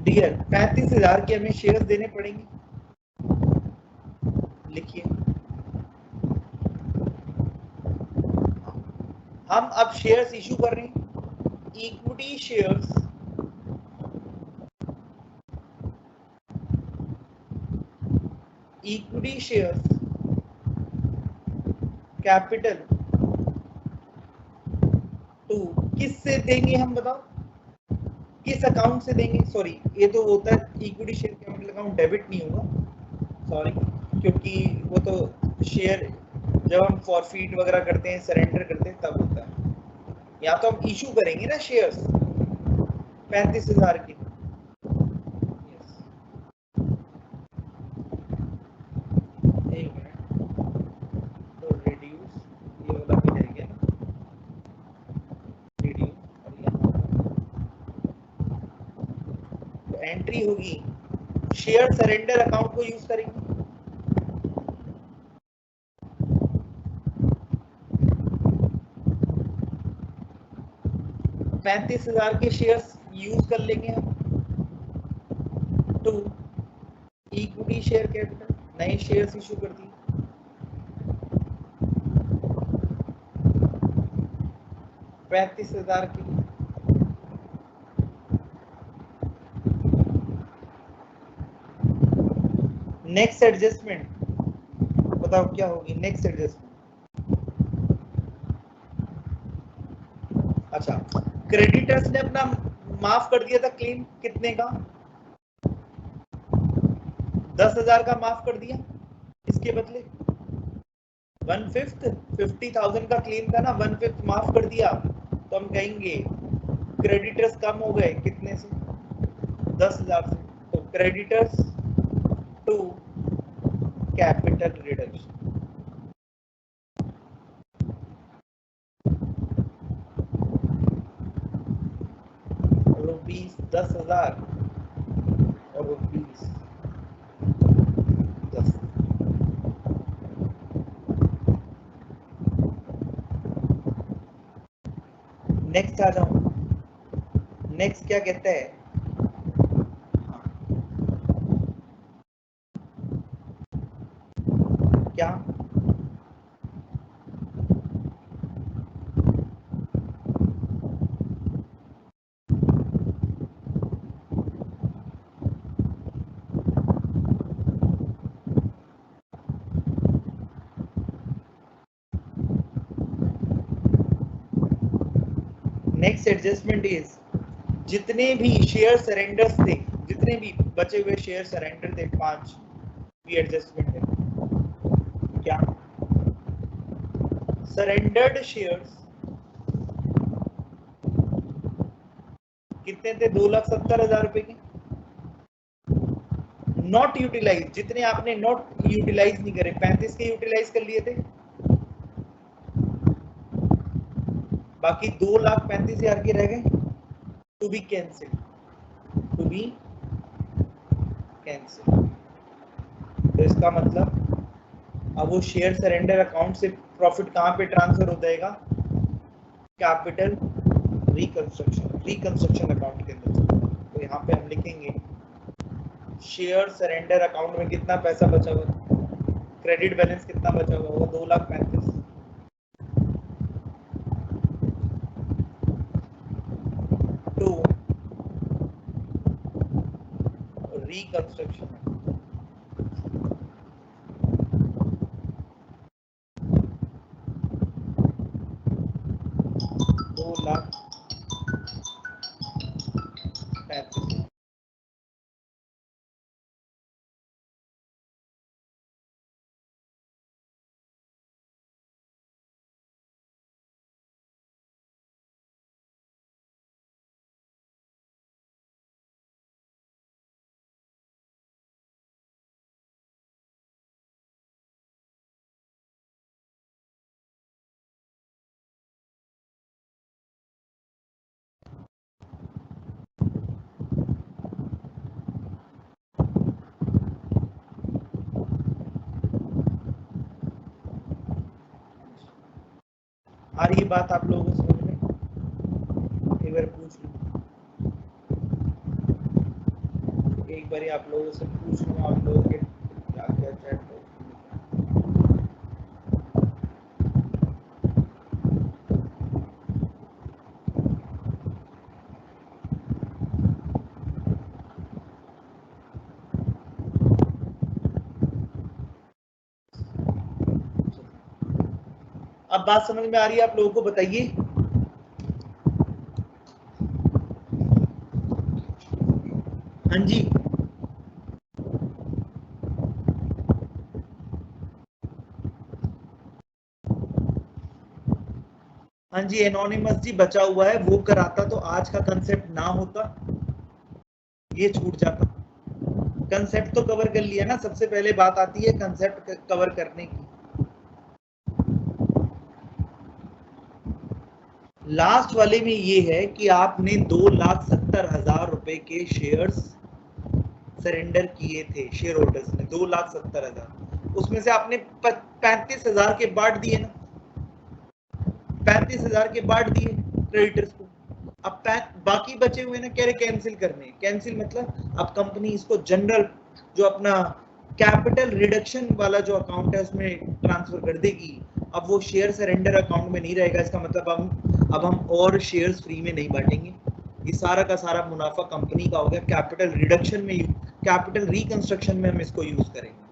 डियर 35,000 के हमें शेयर्स देने पड़ेंगे, लिखिए हम अब शेयर्स इशू कर रहे हैं, इक्विटी शेयर्स कैपिटल टू किससे देंगे हम बताओ? किस अकाउंट से देंगे? सॉरी ये तो होता है equity share capital account debit नहीं होगा, सॉरी, क्योंकि वो तो शेयर जब हम फॉरफीट वगैरह करते हैं, सरेंडर करते हैं तब होता है। या तो हम इशू करेंगे ना शेयर्स 35,000 की। एक मिनट, तो रिड्यूस ये वाला भी रह गया ना, रिड्यूस और यहाँ तो एंट्री होगी शेयर सरेंडर अकाउंट को यूज करेंगे। 35,000 के शेयर्स यूज कर लेंगे हम टू इक्विटी शेयर कैपिटल, नए शेयर्स इशू कर दिए। $35,000 की नेक्स्ट एडजस्टमेंट बताओ क्या होगी? नेक्स्ट एडजस्टमेंट, अच्छा क्रेडिटर्स ने अपना माफ कर दिया था क्लेम, कितने का? 10,000 का माफ कर दिया, इसके बदले 1/5 50,000 का क्लेम था ना, 1/5 माफ कर दिया, तो हम कहेंगे क्रेडिटर्स कम हो गए कितने से? 10,000 से। तो creditors to capital reduction. Rupees 10,000 और रुपीज 10। नेक्स्ट आ जाऊं। नेक्स्ट क्या कहता है, क्या नेक्स्ट एडजस्टमेंट इज जितने भी शेयर सरेंडर्स थे, जितने भी बचे हुए शेयर सरेंडर थे 5, भी एडजस्टमेंट है। क्या सरेंडर्ड शेयर्स कितने थे, 2,70,000 रुपए के। नॉट यूटिलाइज, जितने आपने नॉट यूटिलाइज नहीं करे, 35 के यूटिलाइज कर लिए थे, बाकी 2,35,000 के रह गए to be cancel, to be cancel. तो इसका मतलब अब वो शेयर सरेंडर अकाउंट से प्रॉफिट कहां पे ट्रांसफर हो जाएगा, कैपिटल रिकंस्ट्रक्शन अकाउंट के अंदर। तो यहाँ पे हम लिखेंगे शेयर सरेंडर अकाउंट में कितना पैसा बचा हुआ, क्रेडिट बैलेंस कितना बचा हुआ होगा, 2,35,000 टू रिकंस्ट्रक्शन। आ रही है बात आप लोगों को समझ में, एक बार पूछ लूं, एक बार आप लोगों से पूछ लूं, आप लोगों के क्या क्या चैट हो। अब बात समझ में आ रही है आप लोगों को, बताइए। हाँ जी, हाँ जी एनोनिमस जी, बचा हुआ है, वो कराता तो आज का कंसेप्ट ना होता, ये छूट जाता। कंसेप्ट तो कवर कर लिया ना, सबसे पहले बात आती है कंसेप्ट कवर करने की। लास्ट वाले में ये है कि आपने 2,70,000 रुपए के शेयर्स सरेंडर किए थे शेयर होल्डर्स ने, 2,70,000, उसमें से आपने 35,000 के बांट दिए ना, 35,000 के बांट दिए क्रेडिटर्स को। अब बाकी बचे हुए ना कह रहे कैंसिल करने, कैंसिल मतलब अब कंपनी इसको जनरल जो अपना कैपिटल रिडक्शन वाला जो अकाउंट है उसमें ट्रांसफर कर देगी। अब वो शेयर सरेंडर अकाउंट में नहीं रहेगा, इसका मतलब अब हम और शेयर्स फ्री में नहीं बांटेंगे, ये सारा का सारा मुनाफा कंपनी का हो गया, कैपिटल रिडक्शन में, कैपिटल रिकंस्ट्रक्शन में हम इसको यूज करेंगे।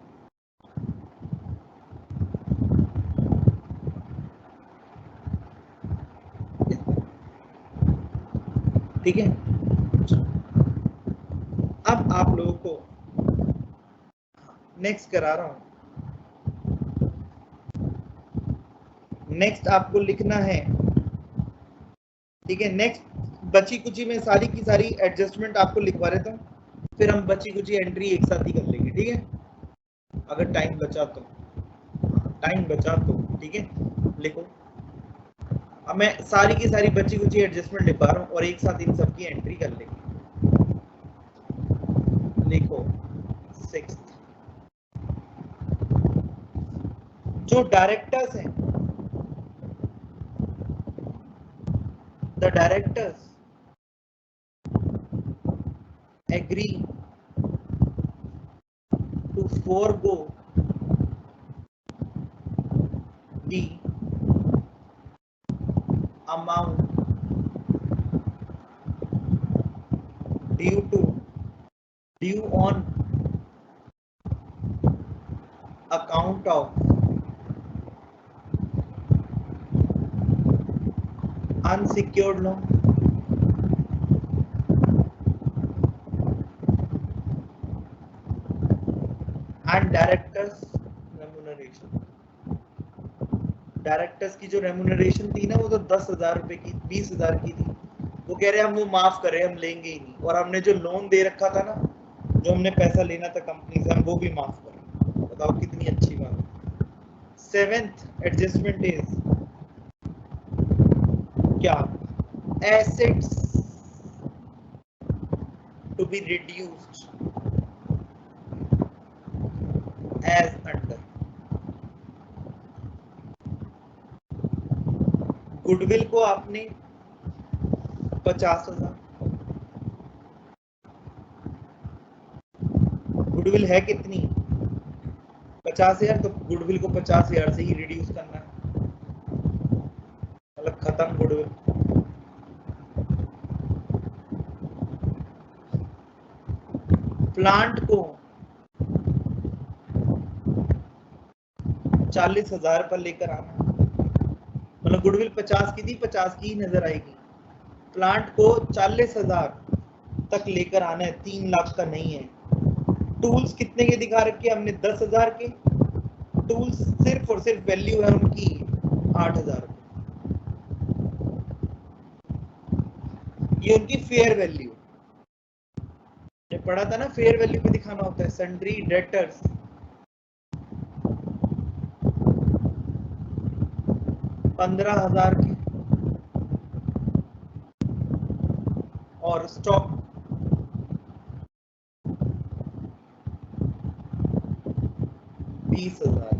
ठीक है, अब आप लोगों को नेक्स्ट करा रहा हूं। नेक्स्ट आपको लिखना है, ठीक है, नेक्स्ट बची कुची में सारी की सारी एडजस्टमेंट आपको लिखवा देता हूं, फिर हम बची कुची एंट्री एक साथ ही कर लेंगे, ठीक है। अगर टाइम बचा तो, ठीक है लिखो। अब मैं सारी की सारी बची कुची एडजस्टमेंट लिख पा रहा हूँ और एक साथ इन सब की एंट्री कर लेंगे। लिखो 6th, जो डायरेक्टर्स हैं, the directors agree to forego the amount due on account of unsecured loan, and directors remuneration। Directors की जो रेम्यूनरेशन थी ना, वो तो 10,000 रुपए की, 20,000 की थी। वो कह रहे हम वो माफ कर रहे हैं, हम लेंगे ही नहीं। और हमने जो लोन दे रखा था ना, जो हमने पैसा लेना था कंपनी से, हम वो भी माफ कर रहे हैं। बताओ कितनी अच्छी बात है। 7th एडजस्टमेंट इज क्या? Assets to be reduced as under. Goodwill को आपने 50,000, गुडविल है कितनी? 50,000, तो गुडविल को 50,000 से ही रिड्यूस करना है, मतलब खत्म गुडविल। प्लांट को 40,000 पर लेकर आना, मतलब गुडविल 50 की थी, 50 की ही नजर आएगी। प्लांट को 40,000 तक लेकर आना है, 3 लाख का नहीं है। टूल्स कितने के दिखा रखे हमने? 10,000 के। टूल्स सिर्फ और सिर्फ वैल्यू है उनकी 8,000। ये उनकी फेयर वैल्यू, जो पढ़ा था ना, फेयर वैल्यू पे दिखाना होता है। सन्ड्री डेटर्स 15,000 के, और स्टॉक 20,000।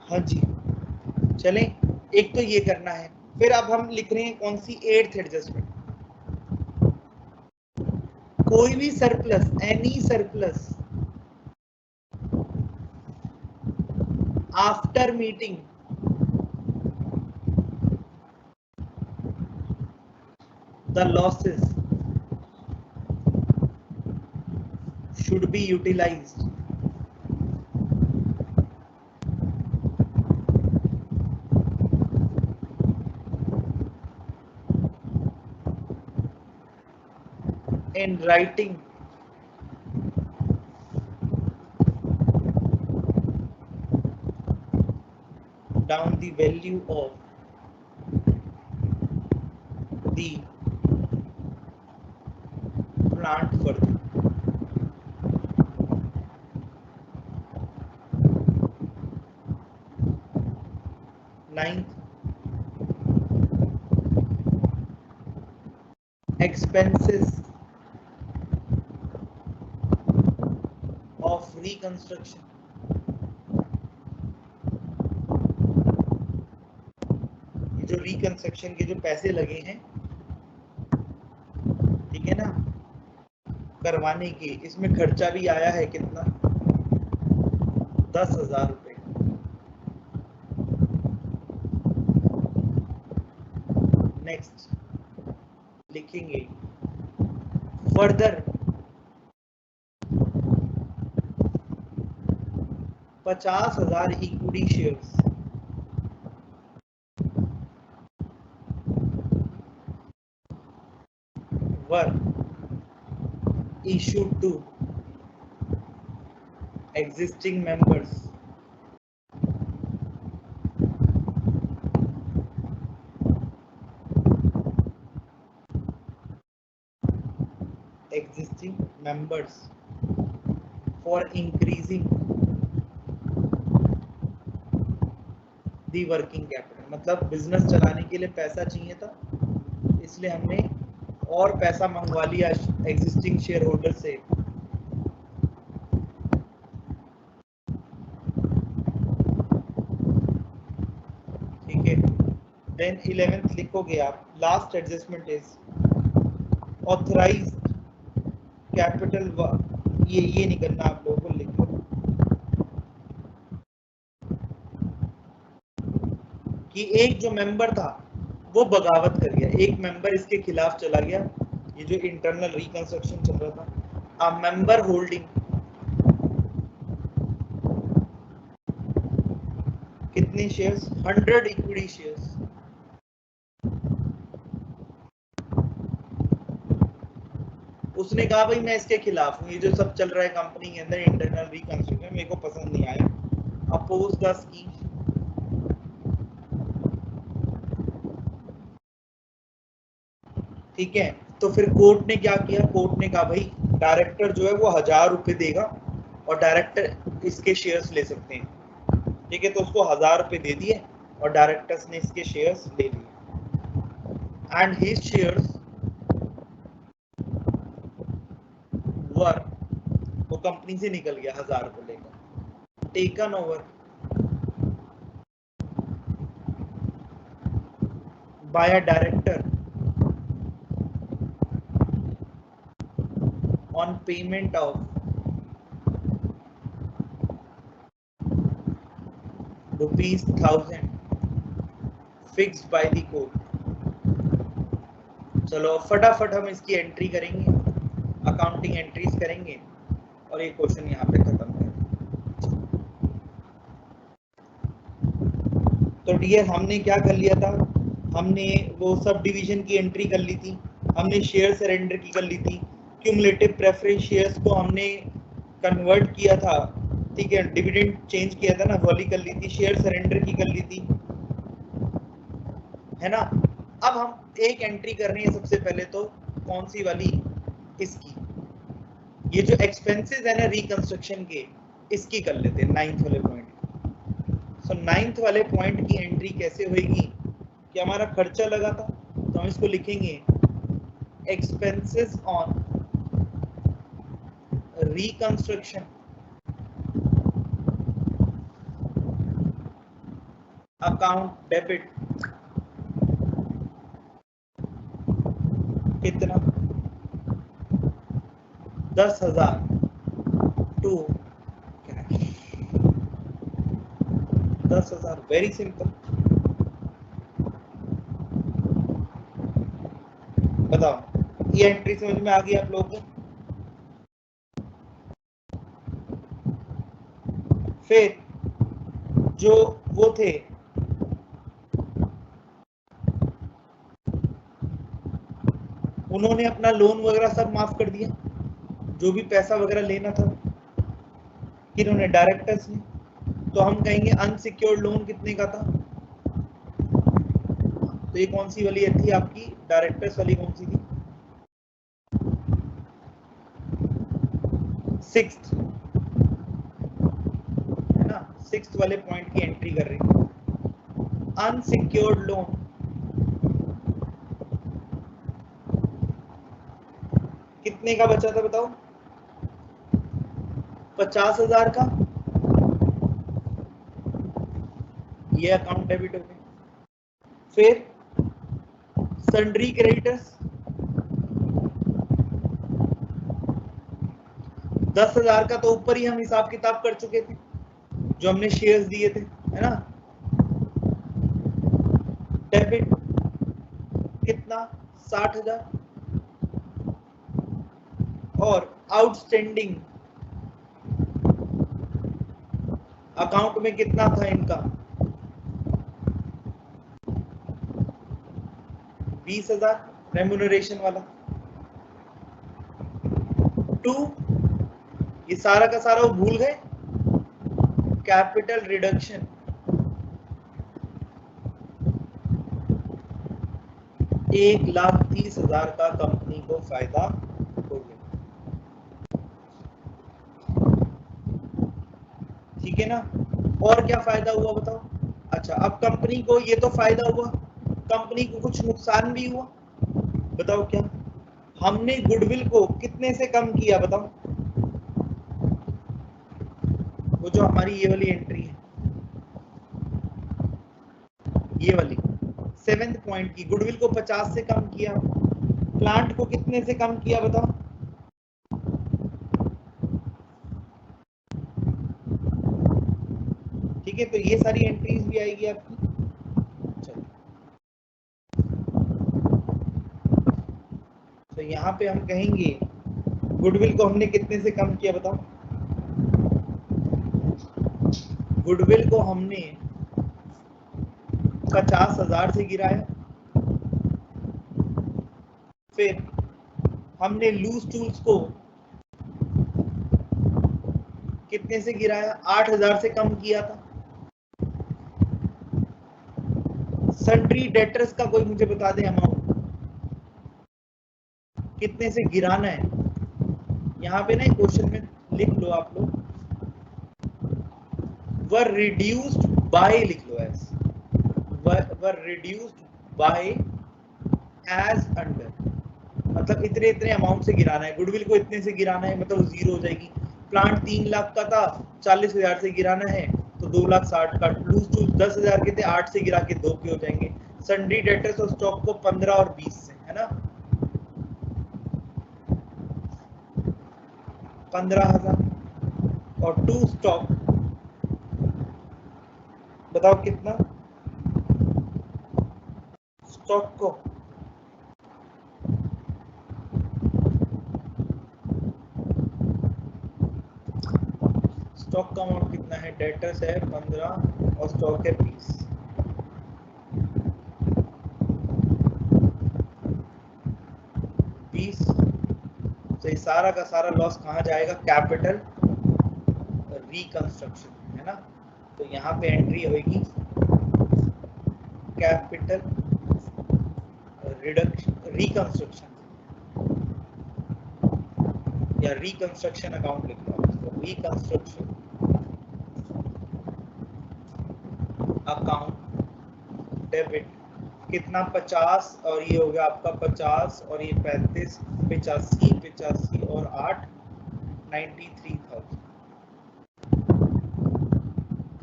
हाँ जी, चलें, एक तो ये करना है। फिर अब हम लिख रहे हैं कौन सी? 8th adjustment. कोई भी surplus, any surplus after meeting the losses should be utilized in writing down the value of the plant further। 9th, expenses of reconstruction ये जो रिकंस्ट्रक्शन के जो पैसे लगे हैं, ठीक है ना, करवाने के, इसमें खर्चा भी आया है कितना? 10,000 रुपए। नेक्स्ट लिखेंगे further 50,000 equity shares were issued to existing members for increasing the working capital। मतलब बिजनेस चलाने के लिए पैसा चाहिए था, इसलिए हमने और पैसा मंगवा लिया एग्जिस्टिंग शेयर होल्डर से। ठीक है, देन 11th लिखोगे आप, last adjustment is authorised capital, ये नहीं करना आप लोगों को, लिखो कि एक जो मेंबर था वो बगावत कर गया, एक मेंबर इसके खिलाफ चला गया। ये जो इंटरनल रिकंस्ट्रक्शन चल रहा था, अ मेंबर होल्डिंग कितने शेयर्स, 100 इक्विटी शेयर्स, उसने कहा भाई मैं इसके खिलाफ हूँ, ये जो सब चल रहा है कंपनी के अंदर इंटरनल रिकंस्ट्रक्शन मेरे को पसंद नहीं आया, अपोज द स्कीम। ठीक है, तो फिर कोर्ट ने क्या किया, कोर्ट ने कहा भाई डायरेक्टर जो है वो 1000 रुपए देगा और डायरेक्टर इसके शेयर्स ले सकते हैं। ठीक है, तो उसको 1000 रुपए दे दिए और डायरेक्टर्स ने इसके शेयर्स ले लिए एंड हिज शेयर्स वर, वो कंपनी से निकल गया 1000 को लेकर, taken over by a director on payment of ₹1000 fixed by the court। चलो फटाफट हम इसकी एंट्री करेंगे, अकाउंटिंग एंट्रीज करेंगे और ये क्वेश्चन यहाँ पे खत्म करेंगे। तो डियर हमने क्या कर लिया था, हमने वो सब डिवीजन की एंट्री कर ली थी, हमने शेयर सरेंडर की कर ली थी, क्यूमुलेटिव प्रेफरेंस शेयर्स को हमने कन्वर्ट किया था, ठीक है, डिविडेंड चेंज किया था ना, वाली कर ली थी, शेयर सरेंडर की कर ली थी, है ना। अब हम एक एंट्री कर रहे हैं सबसे पहले, तो कौन सी वाली, इसकी, ये जो एक्सपेंसेस है ना रिकंस्ट्रक्शन के, इसकी कर लेते हैं 9th वाले पॉइंट। सो 9th वाले पॉइंट की एंट्री कैसे होगी कि हमारा खर्चा लगा था, तो हम इसको लिखेंगे expenses on reconstruction account debit, कितना, 10,000 टू कैश, 10,000, वेरी सिंपल। बताओ ये एंट्री समझ में आ गई आप लोगों को। फिर जो वो थे उन्होंने अपना लोन वगैरह सब माफ कर दिया, जो भी पैसा वगैरह लेना था, किन्होंने, डायरेक्टर्स ने। तो हम कहेंगे अनसिक्योर्ड लोन कितने का था, तो ये कौन सी वाली थी आपकी, डायरेक्टर्स वाली कौन सी थी, 6th, है ना, 6th वाले पॉइंट की एंट्री कर रहे हैं। अनसिक्योर्ड लोन कितने का बचा था बताओ, 50,000 का, ये अकाउंट डेबिट हो गया। फिर सन्ड्री क्रेडिटर्स 10,000 का, तो ऊपर ही हम हिसाब किताब कर चुके थे, जो हमने शेयर्स दिए थे, है ना। डेबिट कितना, 60,000, और आउटस्टैंडिंग अकाउंट में कितना था इनका 20,000 रेम्यूनरेशन वाला। 2 ये सारा का सारा वो भूल गए, कैपिटल रिडक्शन 1,30,000 का कंपनी को फायदा हो गया। ठीक है ना। और क्या फायदा हुआ बताओ। अच्छा अब कंपनी को ये तो फायदा हुआ, कंपनी को कुछ नुकसान भी हुआ। बताओ क्या। हमने गुडविल को कितने से कम किया बताओ। वो जो हमारी ये वाली एंट्री है, ये वाली 7th पॉइंट की, गुडविल को 50 से कम किया। प्लांट को कितने से कम किया बताओ। ठीक है, तो ये सारी एंट्रीज भी आएगी आपकी। चलो तो यहाँ पे हम कहेंगे गुडविल को हमने कितने से कम किया बताओ। गुडविल को हमने 50,000 से गिराया। फिर हमने लूज टूल्स को कितने से गिराया, 8,000 से कम किया था। सन्ड्री डेटर्स का कोई मुझे बता दे अमाउंट कितने से गिराना है। यहाँ पे ना क्वेश्चन में लिख लो आप लोग, वर रिड्यूस्ड बाय लिख लो, वर रिड्यूस्ड बाय एज अंडर, मतलब इतने इतने अमाउंट से गिराना है। गुडविल को इतने से गिराना है, मतलब जीरो हो जाएगी। प्लांट 3 लाख का था, 40,000 से गिराना है तो 2,60,000 का। लूज टूल्स 10,000 के थे, 8 से गिरा के 2 के हो जाएंगे। सन्ड्री डेटर्स और स्टॉक को 15 और 20 से, है ना। 15,000 और टू स्टॉक बताओ कितना। स्टॉक को स्टॉक का अमाउंट कितना है, डेटर्स है 15 और स्टॉक है 20। तो ये सारा का सारा लॉस कहाँ जाएगा, कैपिटल रिकंस्ट्रक्शन, है ना। तो यहाँ पे एंट्री होगी कैपिटल रिकंस्ट्रक्शन या रिकंस्ट्रक्शन अकाउंट लिख लो इसको, रिकंस्ट्रक्शन अकाउंट डेबिट कितना 50 और ये हो गया आपका 50 और ये 35, 85 और 8 93,000।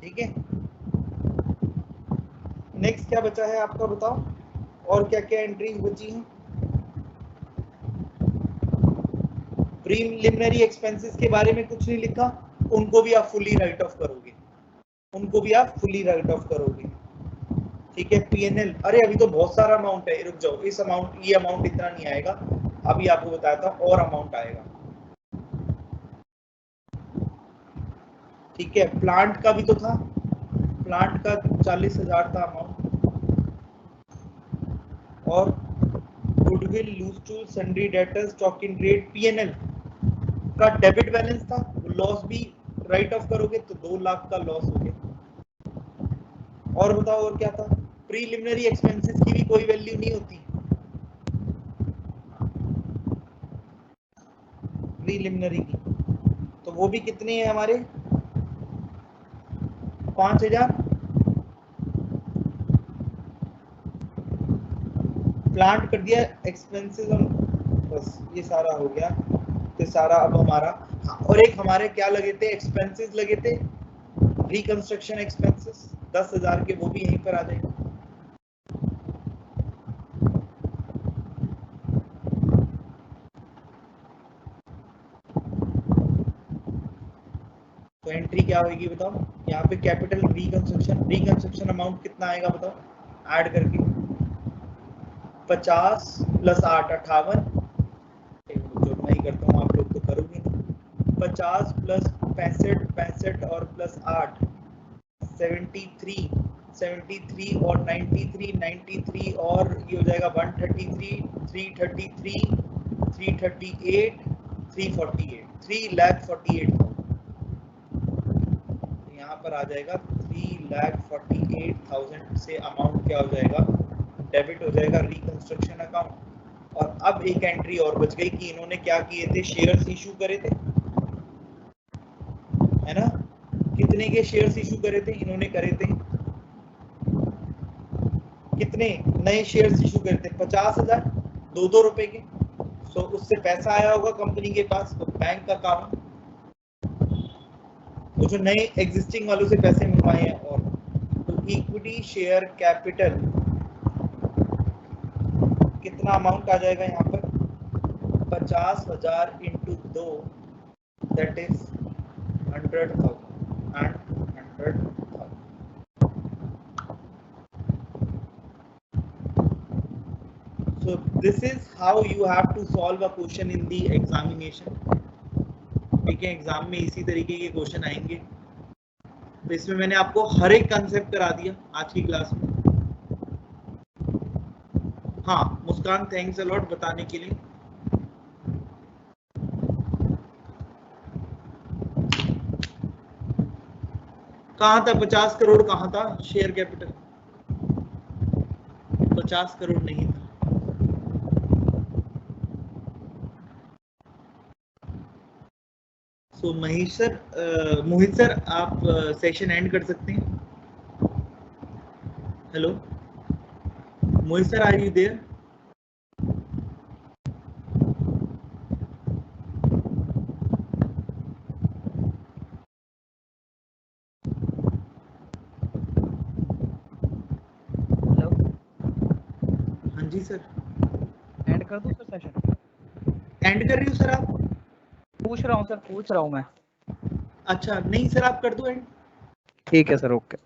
ठीक है, नेक्स्ट क्या बचा है आपका बताओ, और क्या क्या एंट्रीज बची हैं। प्रीलिमिनरी एक्सपेंसेस के बारे में कुछ नहीं लिखा, उनको भी आप फुली राइट ऑफ करोगे, उनको भी आप फुली राइट ऑफ करोगे। ठीक है, पीएनएल, अरे अभी तो बहुत सारा अमाउंट है, रुक जाओ, इस अमाउंट ये अमाउंट इतना नहीं आएगा, अभी आपको बताया था और अमाउंट आएगा। ठीक है, प्लांट का भी तो था, प्लांट का 40,000 था अमाउंट, और goodwill, loose tool, sundry debtors, stock in trade, PNL का डेबिट बैलेंस था, लॉस भी राइट ऑफ करोगे तो 2 लाख का लॉस हो गया। और बताओ और क्या था, प्रीलिमिनरी एक्सपेंसेस की भी कोई वैल्यू नहीं होती, प्रीलिमिनरी की, तो वो भी कितने हैं हमारे 5,000। प्लांट कर दिया एक्सपेंसेस, बस ये सारा हो गया। तो सारा अब हमारा, हाँ, और एक हमारे क्या लगे थे, एक्सपेंसेस लगे थे, रिकंस्ट्रक्शन एक्सपेंसेस 10,000 के, वो भी यहीं पर आ जाएंगे। तो एंट्री क्या होगी बताओ, यहाँ पे कैपिटल रिकंस्ट्रक्शन अमाउंट कितना आएगा बताओ, ऐड करके 50 + 8 58, जो मैं ही करता हूँ, आप लोग तो करोगे नहीं। 50 + 65 और +8 73 और 93 और ये हो जाएगा 133, 333, 338, 348, 3,48,000। यहाँ पर आ जाएगा 3,48,000 से अमाउंट क्या हो जाएगा, डेबिट हो जाएगा रिकंस्ट्रक्शन अकाउंट। और अब एक एंट्री और बच गई कि इन्होंने क्या किए थे, शेयर्स इशू करे थे, है ना। कितने के शेयर्स इशू करे थे इन्होंने, करे थे कितने नए शेयर्स इशू करे थे, 50,000, 2 रुपए के। सो उससे पैसा आया होगा कंपनी के पास, तो बैंक अकाउंट, वो जो नए एग्जिस्टिंग वालों से पैसे मंगवाए हैं। और तो इक्विटी शेयर कैपिटल कितना अमाउंट आ जाएगा यहाँ पर, 50,000 into 2, that is 100,000 and 100,000. So this is how you have to solve a question in the examination. ठीक है, एग्जाम में इसी तरीके के क्वेश्चन आएंगे। तो इसमें मैंने आपको हर एक कंसेप्ट करा दिया आज की क्लास में। हाँ मुस्कान, थैंक्स अ लॉट बताने के लिए। कहाँ था 50 करोड़, कहाँ था शेयर कैपिटल, 50 करोड़ नहीं था। तो महेश सर, मोहित सर, आप सेशन एंड कर सकते हैं। Hello Mohit sir, are you there? Hello, हाँ जी सर, एंड कर दूं सर सेशन? एंड कर रही हूँ सर आप? पूछ रहा हूँ सर, पूछ रहा हूँ मैं। अच्छा नहीं सर, आप कर दो एंड। ठीक है सर, ओके,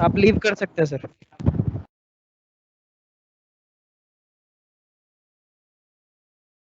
आप लीव कर सकते हैं सर।